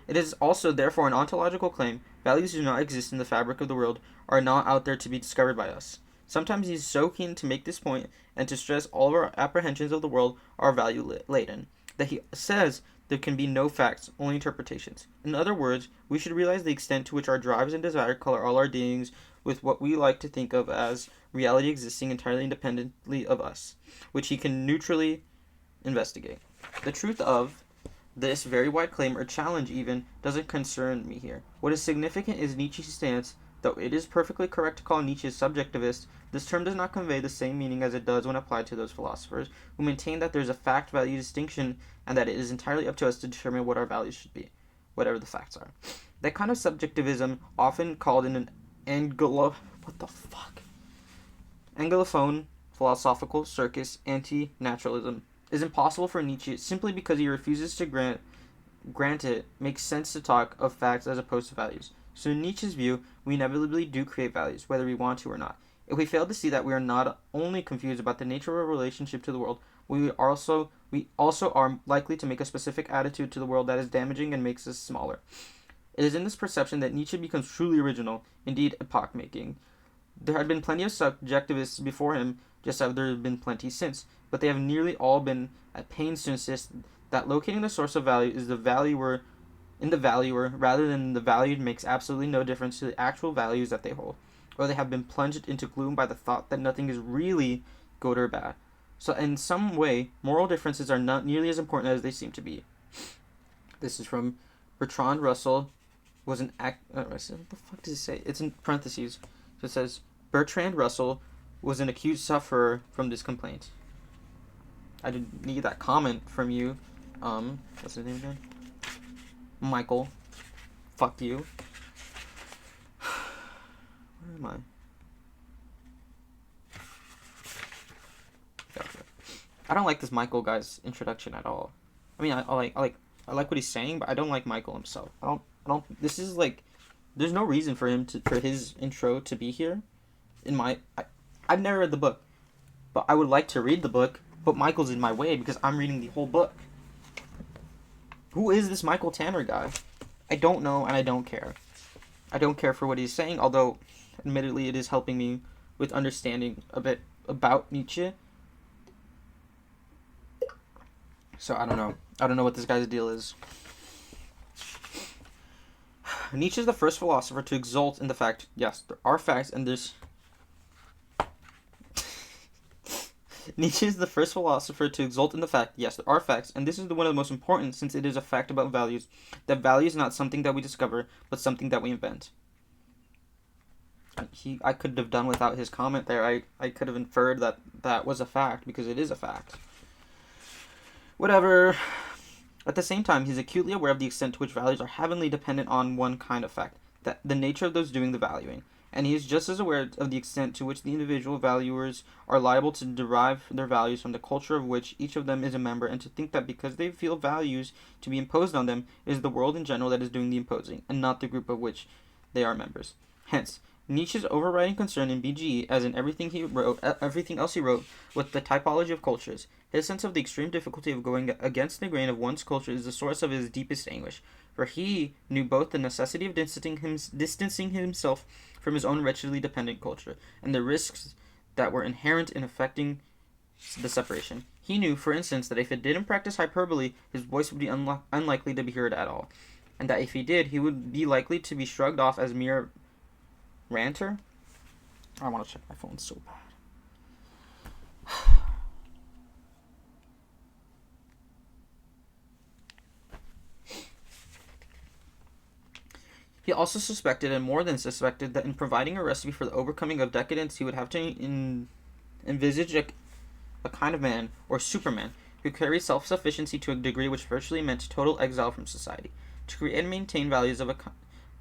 it is also therefore an ontological claim. Values do not exist in the fabric of the world, are not out there to be discovered by us. Sometimes he is so keen to make this point and to stress all of our apprehensions of the world are value-laden, that he says there can be no facts, only interpretations. In other words, we should realize the extent to which our drives and desire color all our dealings with what we like to think of as reality existing entirely independently of us, which he can neutrally investigate. The truth of this very wide claim, or challenge even, doesn't concern me here. What is significant is Nietzsche's stance. Though it is perfectly correct to call Nietzsche subjectivist, this term does not convey the same meaning as it does when applied to those philosophers who maintain that there is a fact-value distinction and that it is entirely up to us to determine what our values should be, whatever the facts are. That kind of subjectivism, often called in an anglophone philosophical circus anti-naturalism, is impossible for Nietzsche simply because he refuses to grant it makes sense to talk of facts as opposed to values. So in Nietzsche's view, we inevitably do create values, whether we want to or not. If we fail to see that we are not only confused about the nature of our relationship to the world, we also are likely to make a specific attitude to the world that is damaging and makes us smaller. It is in this perception that Nietzsche becomes truly original, indeed epoch-making. There had been plenty of subjectivists before him, just as there have been plenty since, but they have nearly all been at pains to insist that locating the source of value is the valuer rather than the valued makes absolutely no difference to the actual values that they hold, or they have been plunged into gloom by the thought that nothing is really good or bad. So in some way, moral differences are not nearly as important as they seem to be. This is from Bertrand Russell what the fuck does it say? It's in parentheses. So it says, Bertrand Russell was an acute sufferer from this complaint. I didn't need that comment from you. What's his name again? Michael. Fuck you. my? Gotcha. I don't like this Michael guy's introduction at all. I mean, I like what he's saying, but I don't like Michael himself. I don't. This is like, there's no reason for his intro to be here. I've never read the book, but I would like to read the book. But Michael's in my way because I'm reading the whole book. Who is this Michael Tanner guy? I don't know, and I don't care. I don't care for what he's saying, although, admittedly, it is helping me with understanding a bit about Nietzsche. So I don't know. I don't know what this guy's deal is. Nietzsche is the first philosopher to exult in the fact, yes, there are facts, and there's... Nietzsche is the first philosopher to exult in the fact, yes, there are facts, and this is one of the most important since it is a fact about values, that value is not something that we discover, but something that we invent. I could have done without his comment there. I could have inferred that that was a fact, because it is a fact. Whatever. At the same time, he's acutely aware of the extent to which values are heavily dependent on one kind of fact, that the nature of those doing the valuing. And he is just as aware of the extent to which the individual valuers are liable to derive their values from the culture of which each of them is a member, and to think that because they feel values to be imposed on them, it is the world in general that is doing the imposing, and not the group of which they are members. Hence, Nietzsche's overriding concern in BGE, as in everything else he wrote, with the typology of cultures. His sense of the extreme difficulty of going against the grain of one's culture is the source of his deepest anguish, for he knew both the necessity of distancing himself from his own wretchedly dependent culture, and the risks that were inherent in effecting the separation. He knew, for instance, that if it didn't practice hyperbole, his voice would be unlikely to be heard at all, and that if he did, he would be likely to be shrugged off as mere ranter. I want to check my phone so bad. He also suspected, and more than suspected, that in providing a recipe for the overcoming of decadence, he would have to envisage a kind of man, or superman, who carries self-sufficiency to a degree which virtually meant total exile from society. To create and maintain values of a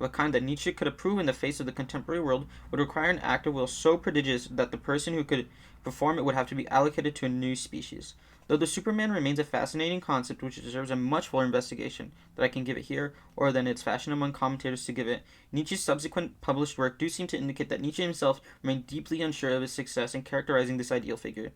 kind that Nietzsche could approve in the face of the contemporary world would require an act of will so prodigious that the person who could perform it would have to be allocated to a new species. Though the Superman remains a fascinating concept which deserves a much fuller investigation that I can give it here, or than it's fashion among commentators to give it, Nietzsche's subsequent published work do seem to indicate that Nietzsche himself remained deeply unsure of his success in characterizing this ideal figure,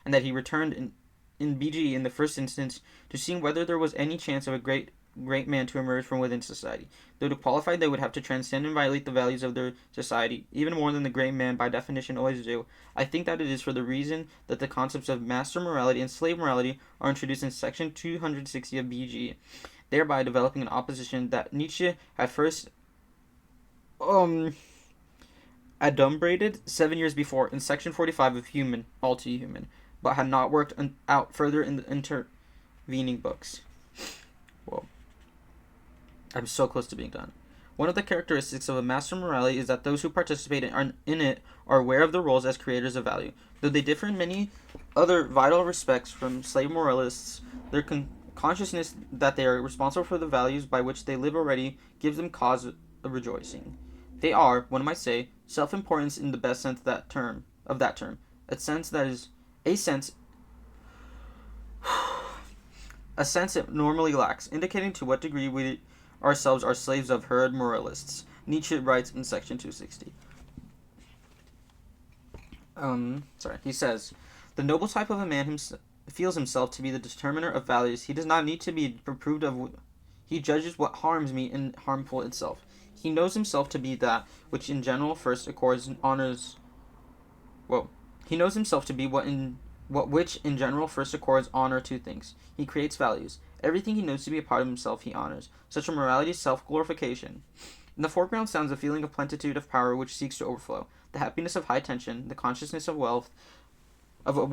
and that he returned in BG in the first instance to seeing whether there was any chance of a great man to emerge from within society. Though to qualify, they would have to transcend and violate the values of their society, even more than the great man by definition always do. I think that it is for the reason that the concepts of master morality and slave morality are introduced in section 260 of BG, thereby developing an opposition that Nietzsche had first adumbrated 7 years before in section 45 of Human, All Too Human, but had not worked out further in the intervening books. Whoa. I'm so close to being done. One of the characteristics of a master morality is that those who participate in it are aware of their roles as creators of value. Though they differ in many other vital respects from slave moralists, their consciousness that they are responsible for the values by which they live already gives them cause of rejoicing. They are, one might say, self-importance in the best sense that term, a sense that is a sense it normally lacks, indicating to what degree we ourselves are slaves of herd moralists. Nietzsche writes in section 260. He says, the noble type of a man feels himself to be the determiner of values. He does not need to be reproved of. He judges what harms me and harmful itself. He knows himself to be that which in general first accords and honors. He knows himself to be which in general first accords honor two things. He creates values. Everything he knows to be a part of himself he honors. Such a morality is self-glorification. In the foreground sounds a feeling of plenitude of power which seeks to overflow. The happiness of high tension, the consciousness of the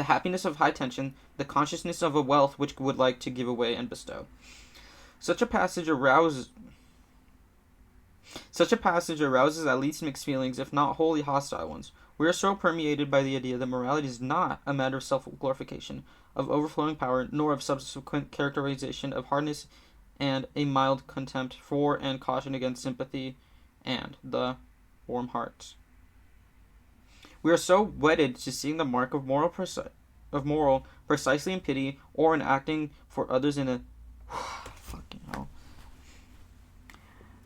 happiness of high tension, the consciousness of a wealth which would like to give away and bestow. Such a passage arouses at least mixed feelings, if not wholly hostile ones. We are so permeated by the idea that morality is not a matter of self-glorification, of overflowing power, nor of subsequent characterization of hardness and a mild contempt for and caution against sympathy and the warm heart. We are so wedded to seeing the mark of moral precisely in pity or in acting for others in a fucking hell.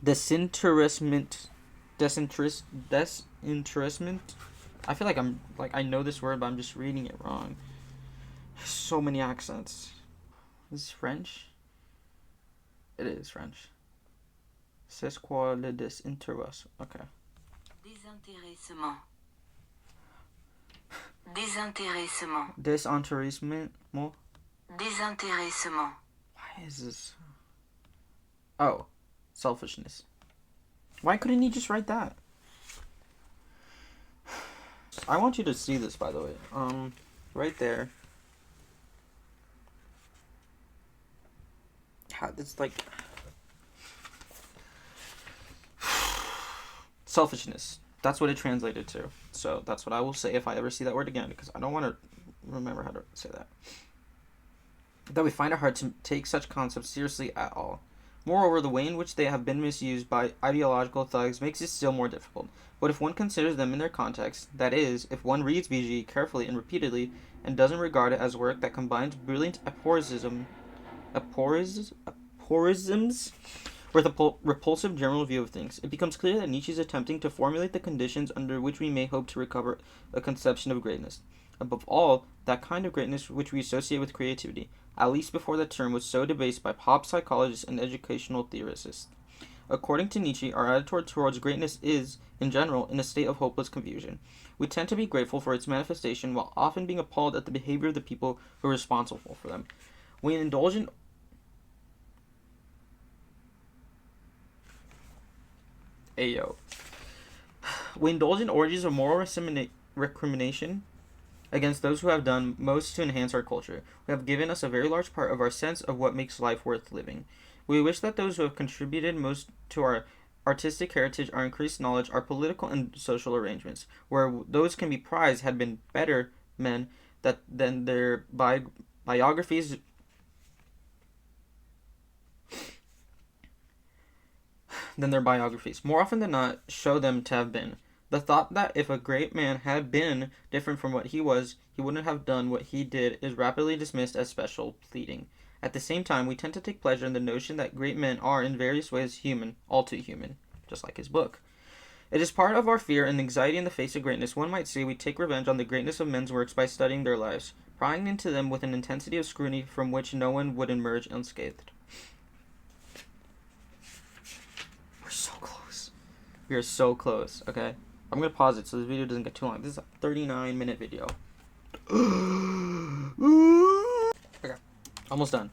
Disinterestment. I feel like I know this word, but I'm just reading it wrong. So many accents. Is this French? It is French. C'est quoi le désintéressement? Okay. Désintéressement. Désintéressement. Désintéressement? Désintéressement. Why is this? Oh, selfishness. Why couldn't he just write that? I want you to see this, by the way. Right there. It's like selfishness. That's what it translated to. So that's what I will say if I ever see that word again, because I don't want to remember how to say that. That we find it hard to take such concepts seriously at all. Moreover, the way in which they have been misused by ideological thugs makes it still more difficult. But if one considers them in their context, that is, if one reads BG carefully and repeatedly, and doesn't regard it as work that combines brilliant aphorisms with a repulsive general view of things, it becomes clear that Nietzsche is attempting to formulate the conditions under which we may hope to recover a conception of greatness. Above all, that kind of greatness which we associate with creativity, at least before the term was so debased by pop psychologists and educational theorists. According to Nietzsche, our attitude towards greatness is, in general, in a state of hopeless confusion. We tend to be grateful for its manifestation while often being appalled at the behavior of the people who are responsible for them. We indulge in orgies of moral recrimination against those who have done most to enhance our culture, who have given us a very large part of our sense of what makes life worth living. We wish that those who have contributed most to our artistic heritage, our increased knowledge, our political and social arrangements, where those can be prized, had been better men than their biographies. More often than not, show them to have been. The thought that if a great man had been different from what he was, he wouldn't have done what he did is rapidly dismissed as special pleading. At the same time, we tend to take pleasure in the notion that great men are in various ways human, all too human, just like his book. It is part of our fear and anxiety in the face of greatness. One might say we take revenge on the greatness of men's works by studying their lives, prying into them with an intensity of scrutiny from which no one would emerge unscathed. We're so close. We are so close, okay? I'm going to pause it so this video doesn't get too long. This is a 39-minute video. Okay, almost done.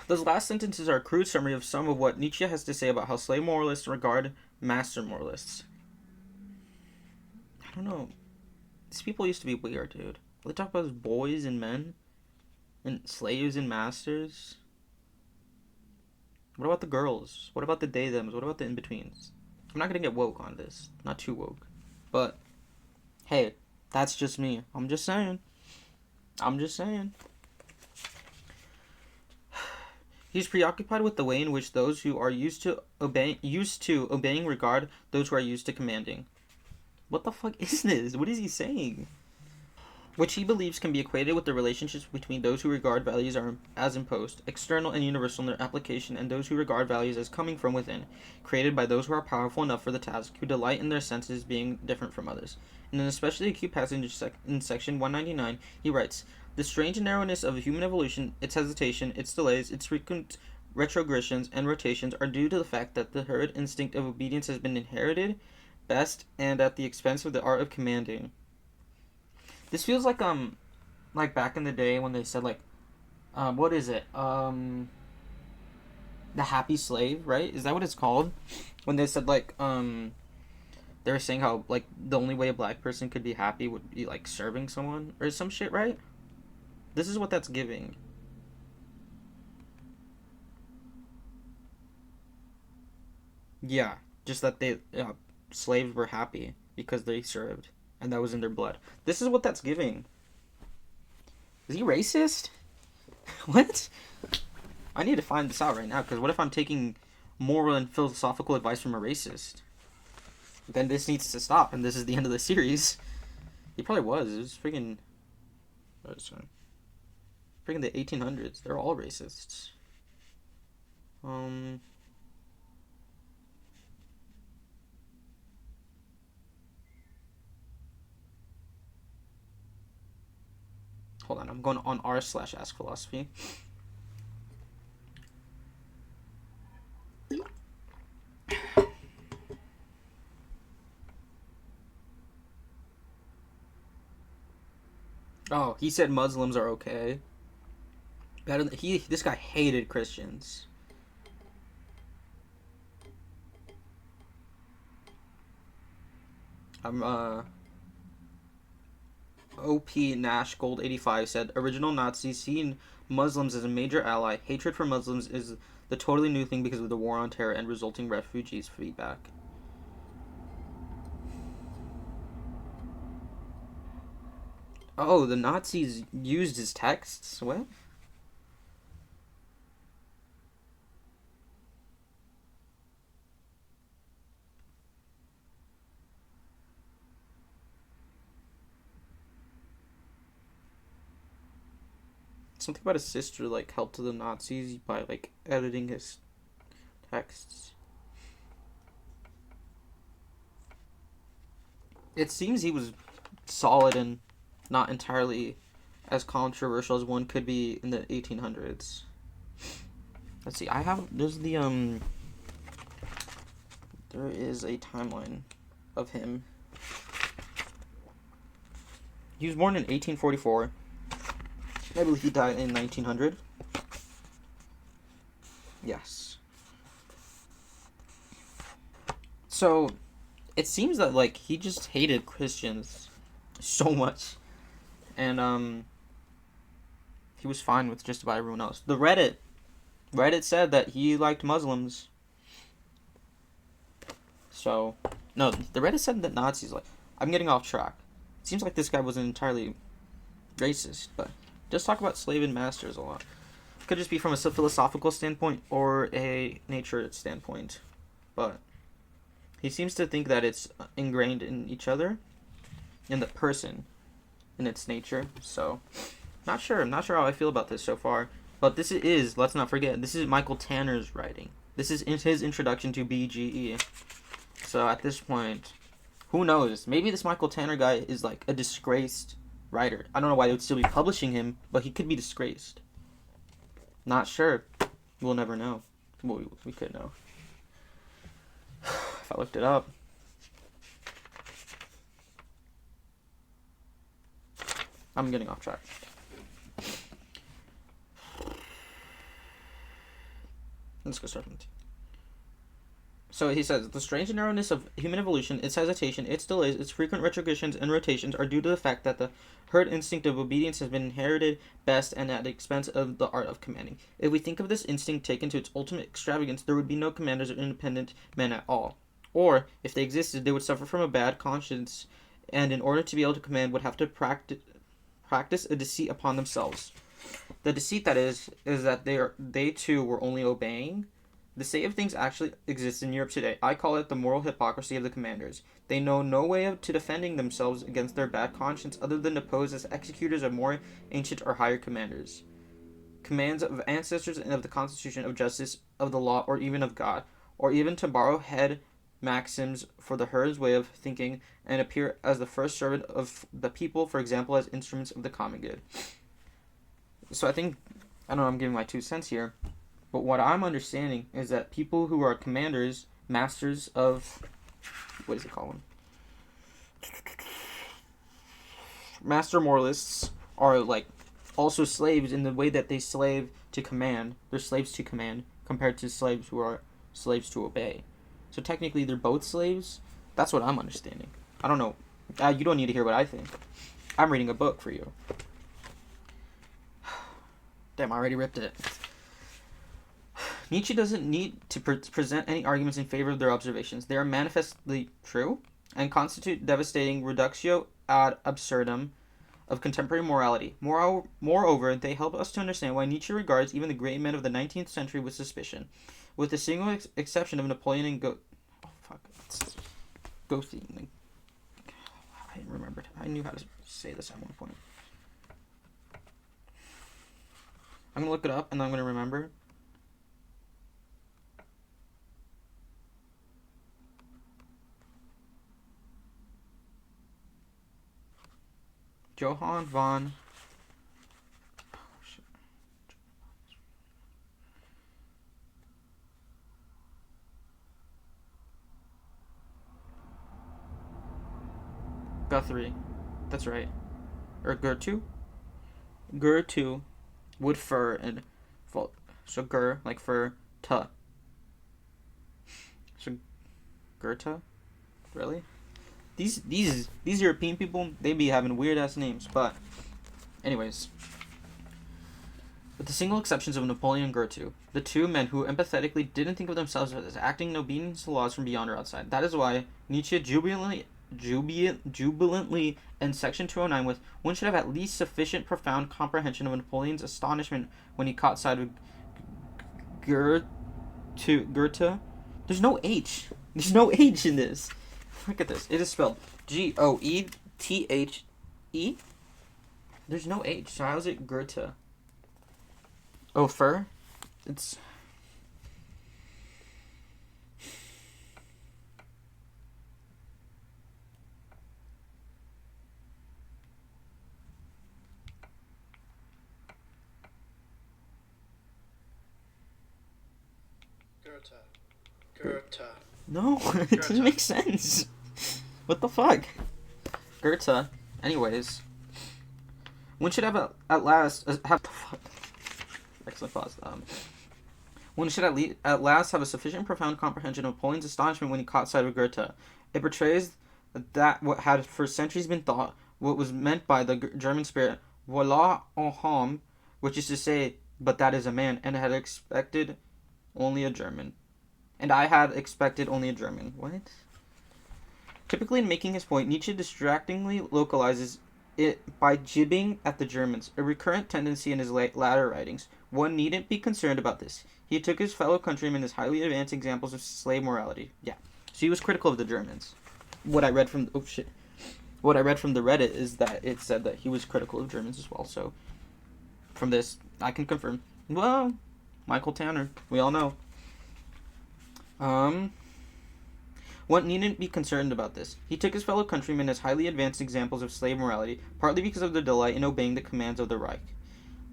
Those last sentences are a crude summary of some of what Nietzsche has to say about how slave moralists regard master moralists. I don't know. These people used to be weird, dude. They talk about as boys and men, and slaves and masters. What about the girls? What about the they-thems? What about the in-betweens? I'm not gonna get woke on this. Not too woke. But, hey, that's just me. I'm just saying. He's preoccupied with the way in which those who are used to obeying regard those who are used to commanding. What the fuck is this? What is he saying? Which he believes can be equated with the relationships between those who regard values as imposed, external and universal in their application, and those who regard values as coming from within, created by those who are powerful enough for the task, who delight in their senses being different from others. In an especially acute passage in section 199, he writes, "The strange narrowness of human evolution, its hesitation, its delays, its frequent retrogressions and rotations are due to the fact that the herd instinct of obedience has been inherited best and at the expense of the art of commanding." This feels like back in the day when they said what is it? The happy slave, right? Is that what it's called? When they said they were saying how the only way a black person could be happy would be serving someone or some shit, right? This is what that's giving. Yeah, just that they slaves were happy because they served. And that was in their blood. This is what that's giving. Is he racist? What? I need to find this out right now, because what if I'm taking moral and philosophical advice from a racist? Then this needs to stop, and this is the end of the series. He probably was. It was freaking... Oh, sorry. Freaking the 1800s. They're all racists. Hold on, I'm going on r/askphilosophy. Oh, he said Muslims are okay. This guy hated Christians. OP Nash Gold 85 said original Nazis seen Muslims as a major ally. Hatred for Muslims is the totally new thing because of the war on terror and resulting refugees feedback. Oh, the Nazis used his texts? What? Something about his sister, like, helped the Nazis by, like, editing his texts. It seems he was solid and not entirely as controversial as one could be in the 1800s. Let's see, there is a timeline of him. He was born in 1844. I believe he died in 1900. Yes. So, it seems that, like, he just hated Christians so much. And, he was fine with just about everyone else. The Reddit said that he liked Muslims. So, no, the Reddit said that Nazis, like, I'm getting off track. It seems like this guy wasn't entirely racist, but just talk about slave and masters a lot. Could just be from a philosophical standpoint or a nature standpoint. But he seems to think that it's ingrained in each other, in the person, in its nature. So, not sure. I'm not sure how I feel about this so far. But this is, let's not forget, this is Michael Tanner's writing. This is his introduction to BGE. So at this point, who knows? Maybe this Michael Tanner guy is like a disgraced writer. I don't know why they would still be publishing him, but he could be disgraced. Not sure. We'll never know. Well, we could know. If I looked it up. I'm getting off track. Let's go start from the So he says, the strange narrowness of human evolution, its hesitation, its delays, its frequent retrogressions and rotations are due to the fact that the herd instinct of obedience has been inherited best and at the expense of the art of commanding. If we think of this instinct taken to its ultimate extravagance, there would be no commanders or independent men at all. Or, if they existed, they would suffer from a bad conscience, and in order to be able to command would have to practice a deceit upon themselves. The deceit, that is that they too were only obeying. The state of things actually exists in Europe today. I call it the moral hypocrisy of the commanders. They know no way to defending themselves against their bad conscience other than to pose as executors of more ancient or higher commanders. Commands of ancestors and of the constitution, of justice, of the law, or even of God. Or even to borrow head maxims for the herd's way of thinking and appear as the first servant of the people, for example, as instruments of the common good. So I think, I don't know, I'm giving my 2 cents here, but what I'm understanding is that people who are commanders, masters of, what is it called? Master moralists are like also slaves in the way that they slave to command. They're slaves to command compared to slaves who are slaves to obey. So technically they're both slaves. That's what I'm understanding. I don't know. You don't need to hear what I think. I'm reading a book for you. Damn, I already ripped it. Nietzsche doesn't need to present any arguments in favor of their observations. They are manifestly true and constitute devastating reductio ad absurdum of contemporary morality. Moreover, they help us to understand why Nietzsche regards even the great men of the 19th century with suspicion, with the single exception of Napoleon and Goethe. I remembered. I knew how to say this at one point. I'm going to look it up and I'm going to remember. Johann von... Guthrie. That's right. Or Goethe? Goethe would fur and... So Gur, like fur, ta. So Goethe? Really? These European people, they be having weird ass names, but anyways. With the single exceptions of Napoleon and Goethe, the two men who empathetically didn't think of themselves as acting in obedience to laws from beyond or outside. That is why Nietzsche jubilantly in section 209 with one should have at least sufficient profound comprehension of Napoleon's astonishment when he caught sight of Goethe. There's no H. There's no H in this. Look at this. It is spelled Goethe. There's no H. So how is it Goethe? Oh, fur? It's... Goethe. No, it doesn't make sense. What the fuck? Goethe. Anyways. One should have at last... have the fuck... Excellent pause. One should at last have a sufficient profound comprehension of Napoleon's astonishment when he caught sight of Goethe. It portrays that what had for centuries been thought what was meant by the German spirit, voilà un homme, which is to say, but that is a man, and had expected only a German. And I had expected only a German. What? Typically, in making his point, Nietzsche distractingly localizes it by jibbing at the Germans, a recurrent tendency in his latter writings. One needn't be concerned about this. He took his fellow countrymen as highly advanced examples of slave morality. Yeah. So he was critical of the Germans. What I read from the Reddit is that it said that he was critical of Germans as well. So from this, I can confirm. Well, Michael Tanner, we all know. One needn't be concerned about this. He took his fellow countrymen as highly advanced examples of slave morality, partly because of their delight in obeying the commands of the Reich.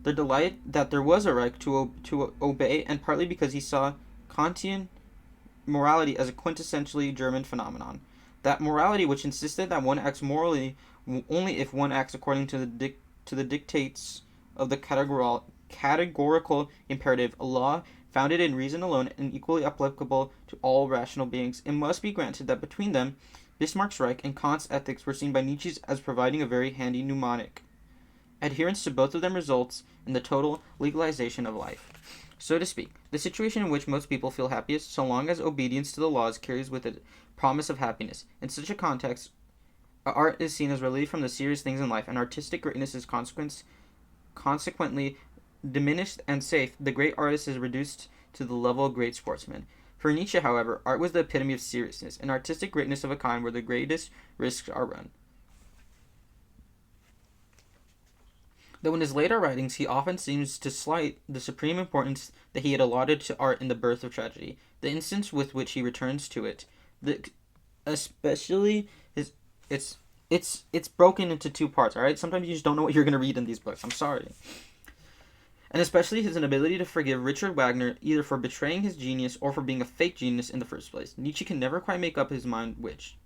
Their delight that there was a Reich to obey, and partly because he saw Kantian morality as a quintessentially German phenomenon. That morality which insisted that one acts morally only if one acts according to the dictates of the categorical imperative, a law founded in reason alone and equally applicable to all rational beings. It must be granted that between them, Bismarck's Reich and Kant's ethics were seen by Nietzsche as providing a very handy mnemonic. Adherence to both of them results in the total legalization of life. So to speak, the situation in which most people feel happiest so long as obedience to the laws carries with it promise of happiness. In such a context, art is seen as relief from the serious things in life, and artistic greatness is consequently diminished and safe. The great artist is reduced to the level of great sportsman. For Nietzsche, however, art was the epitome of seriousness, an artistic greatness of a kind where the greatest risks are run. Though in his later writings he often seems to slight the supreme importance that he had allotted to art in the birth of tragedy, the instance with which he returns to it, especially his, it's broken into two parts. All right, sometimes you just don't know what you're gonna read in these books. I'm sorry. And especially his inability to forgive Richard Wagner either for betraying his genius or for being a fake genius in the first place. Nietzsche can never quite make up his mind which.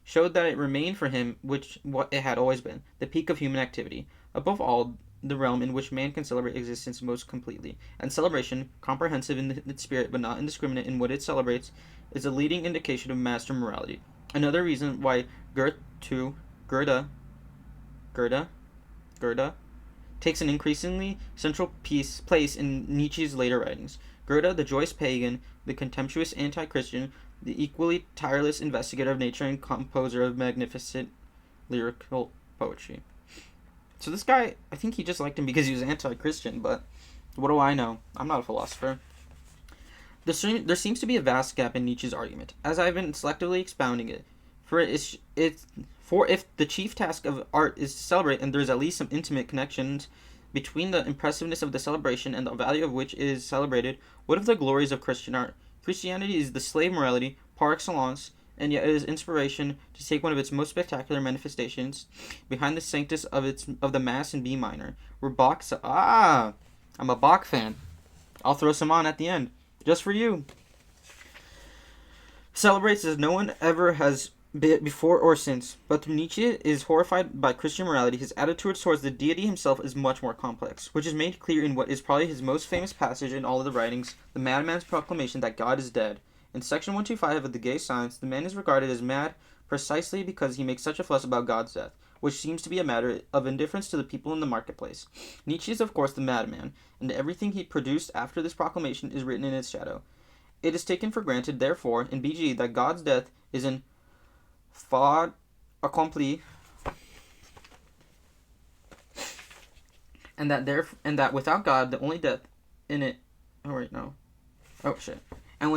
Showed that it remained for him what it had always been, the peak of human activity. Above all, the realm in which man can celebrate existence most completely. And celebration, comprehensive in its spirit but not indiscriminate in what it celebrates, is a leading indication of master morality. Another reason why Goethe takes an increasingly central place in Nietzsche's later writings. Goethe, the joyous pagan, the contemptuous anti-Christian, the equally tireless investigator of nature and composer of magnificent lyrical poetry. So this guy, I think he just liked him because he was anti-Christian, but what do I know? I'm not a philosopher. There seems to be a vast gap in Nietzsche's argument, as I've been selectively expounding it. For if the chief task of art is to celebrate, and there is at least some intimate connections between the impressiveness of the celebration and the value of which is celebrated, what of the glories of Christian art? Christianity is the slave morality par excellence, and yet it is inspiration to take one of its most spectacular manifestations behind the sanctus of the Mass in B minor, where Bach. I'm a Bach fan. I'll throw some on at the end, just for you. Celebrates as no one ever has before or since, but Nietzsche is horrified by Christian morality. His attitude towards the deity himself is much more complex, which is made clear in what is probably his most famous passage in all of the writings, the madman's proclamation that God is dead. In section 125 of the Gay Science, the man is regarded as mad precisely because he makes such a fuss about God's death, which seems to be a matter of indifference to the people in the marketplace. Nietzsche is of course the madman, and everything he produced after this proclamation is written in its shadow. It is taken for granted, therefore, in BG that God's death is an fait accompli, and that without God, the only death in it. Oh wait, no. Oh shit. And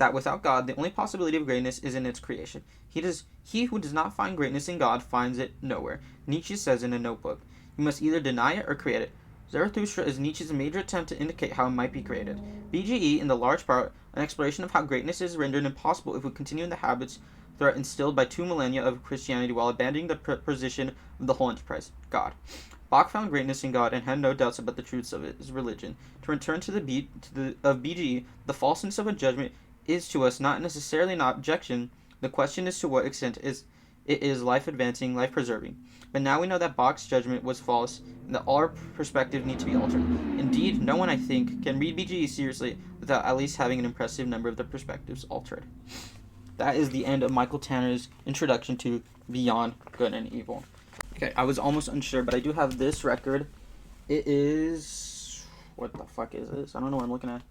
that without God, the only possibility of greatness is in its creation. He who does not find greatness in God finds it nowhere. Nietzsche says in a notebook, you must either deny it or create it. Zarathustra is Nietzsche's major attempt to indicate how it might be created. BGE, in the large part, an exploration of how greatness is rendered impossible if we continue in the habits that are instilled by 2 millennia of Christianity while abandoning the position of the whole enterprise, God. Bach found greatness in God and had no doubts about the truths of his religion. To return to BGE, the falseness of a judgment is to us not necessarily an objection. The question is to what extent it is life-advancing, life-preserving. But now we know that Bach's judgment was false and that all our perspectives need to be altered. Indeed, no one, I think, can read BGE seriously without at least having an impressive number of the perspectives altered. That is the end of Michael Tanner's introduction to Beyond Good and Evil. Okay, I was almost unsure, but I do have this record. It is... What the fuck is this? I don't know what I'm looking at.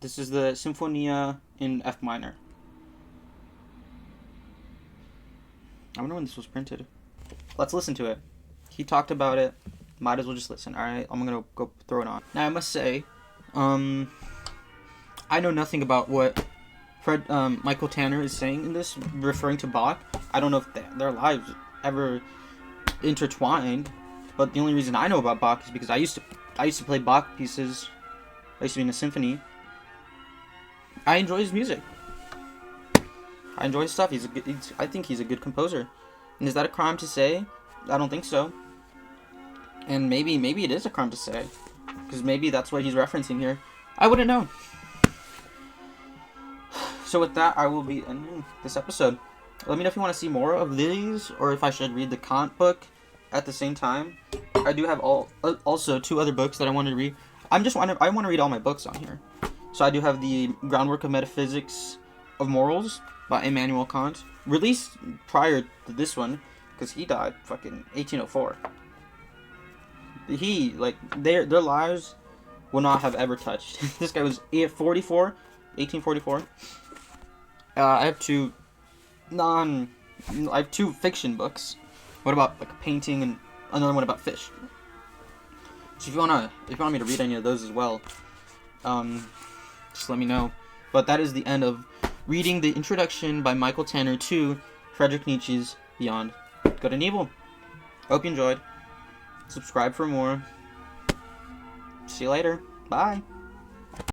This is the Symphonia in F minor. I wonder when this was printed. Let's listen to it. He talked about it. Might as well just listen. Alright, I'm gonna go throw it on. Now, I must say, I know nothing about what Michael Tanner is saying in this, referring to Bach. I don't know if their lives ever intertwined, but the only reason I know about Bach is because I used to play Bach pieces. I used to be in a symphony. I enjoy his music. I enjoy his stuff. I think he's a good composer. And is that a crime to say? I don't think so. And maybe it is a crime to say, because maybe that's what he's referencing here. I wouldn't know. So with that, I will be ending this episode. Let me know if you want to see more of these, or if I should read the Kant book at the same time. I do have also 2 other books that I wanted to read. I want to read all my books on here. So I do have the Groundwork of Metaphysics of Morals by Immanuel Kant, released prior to this one, because he died fucking 1804. Their lives will not have ever touched. This guy was 1844. I have 2 fiction books. What about like painting and another one about fish? So if you want me to read any of those as well, just let me know. But that is the end of reading the introduction by Michael Tanner to Friedrich Nietzsche's Beyond Good and Evil. Hope you enjoyed. Subscribe for more. See you later. Bye.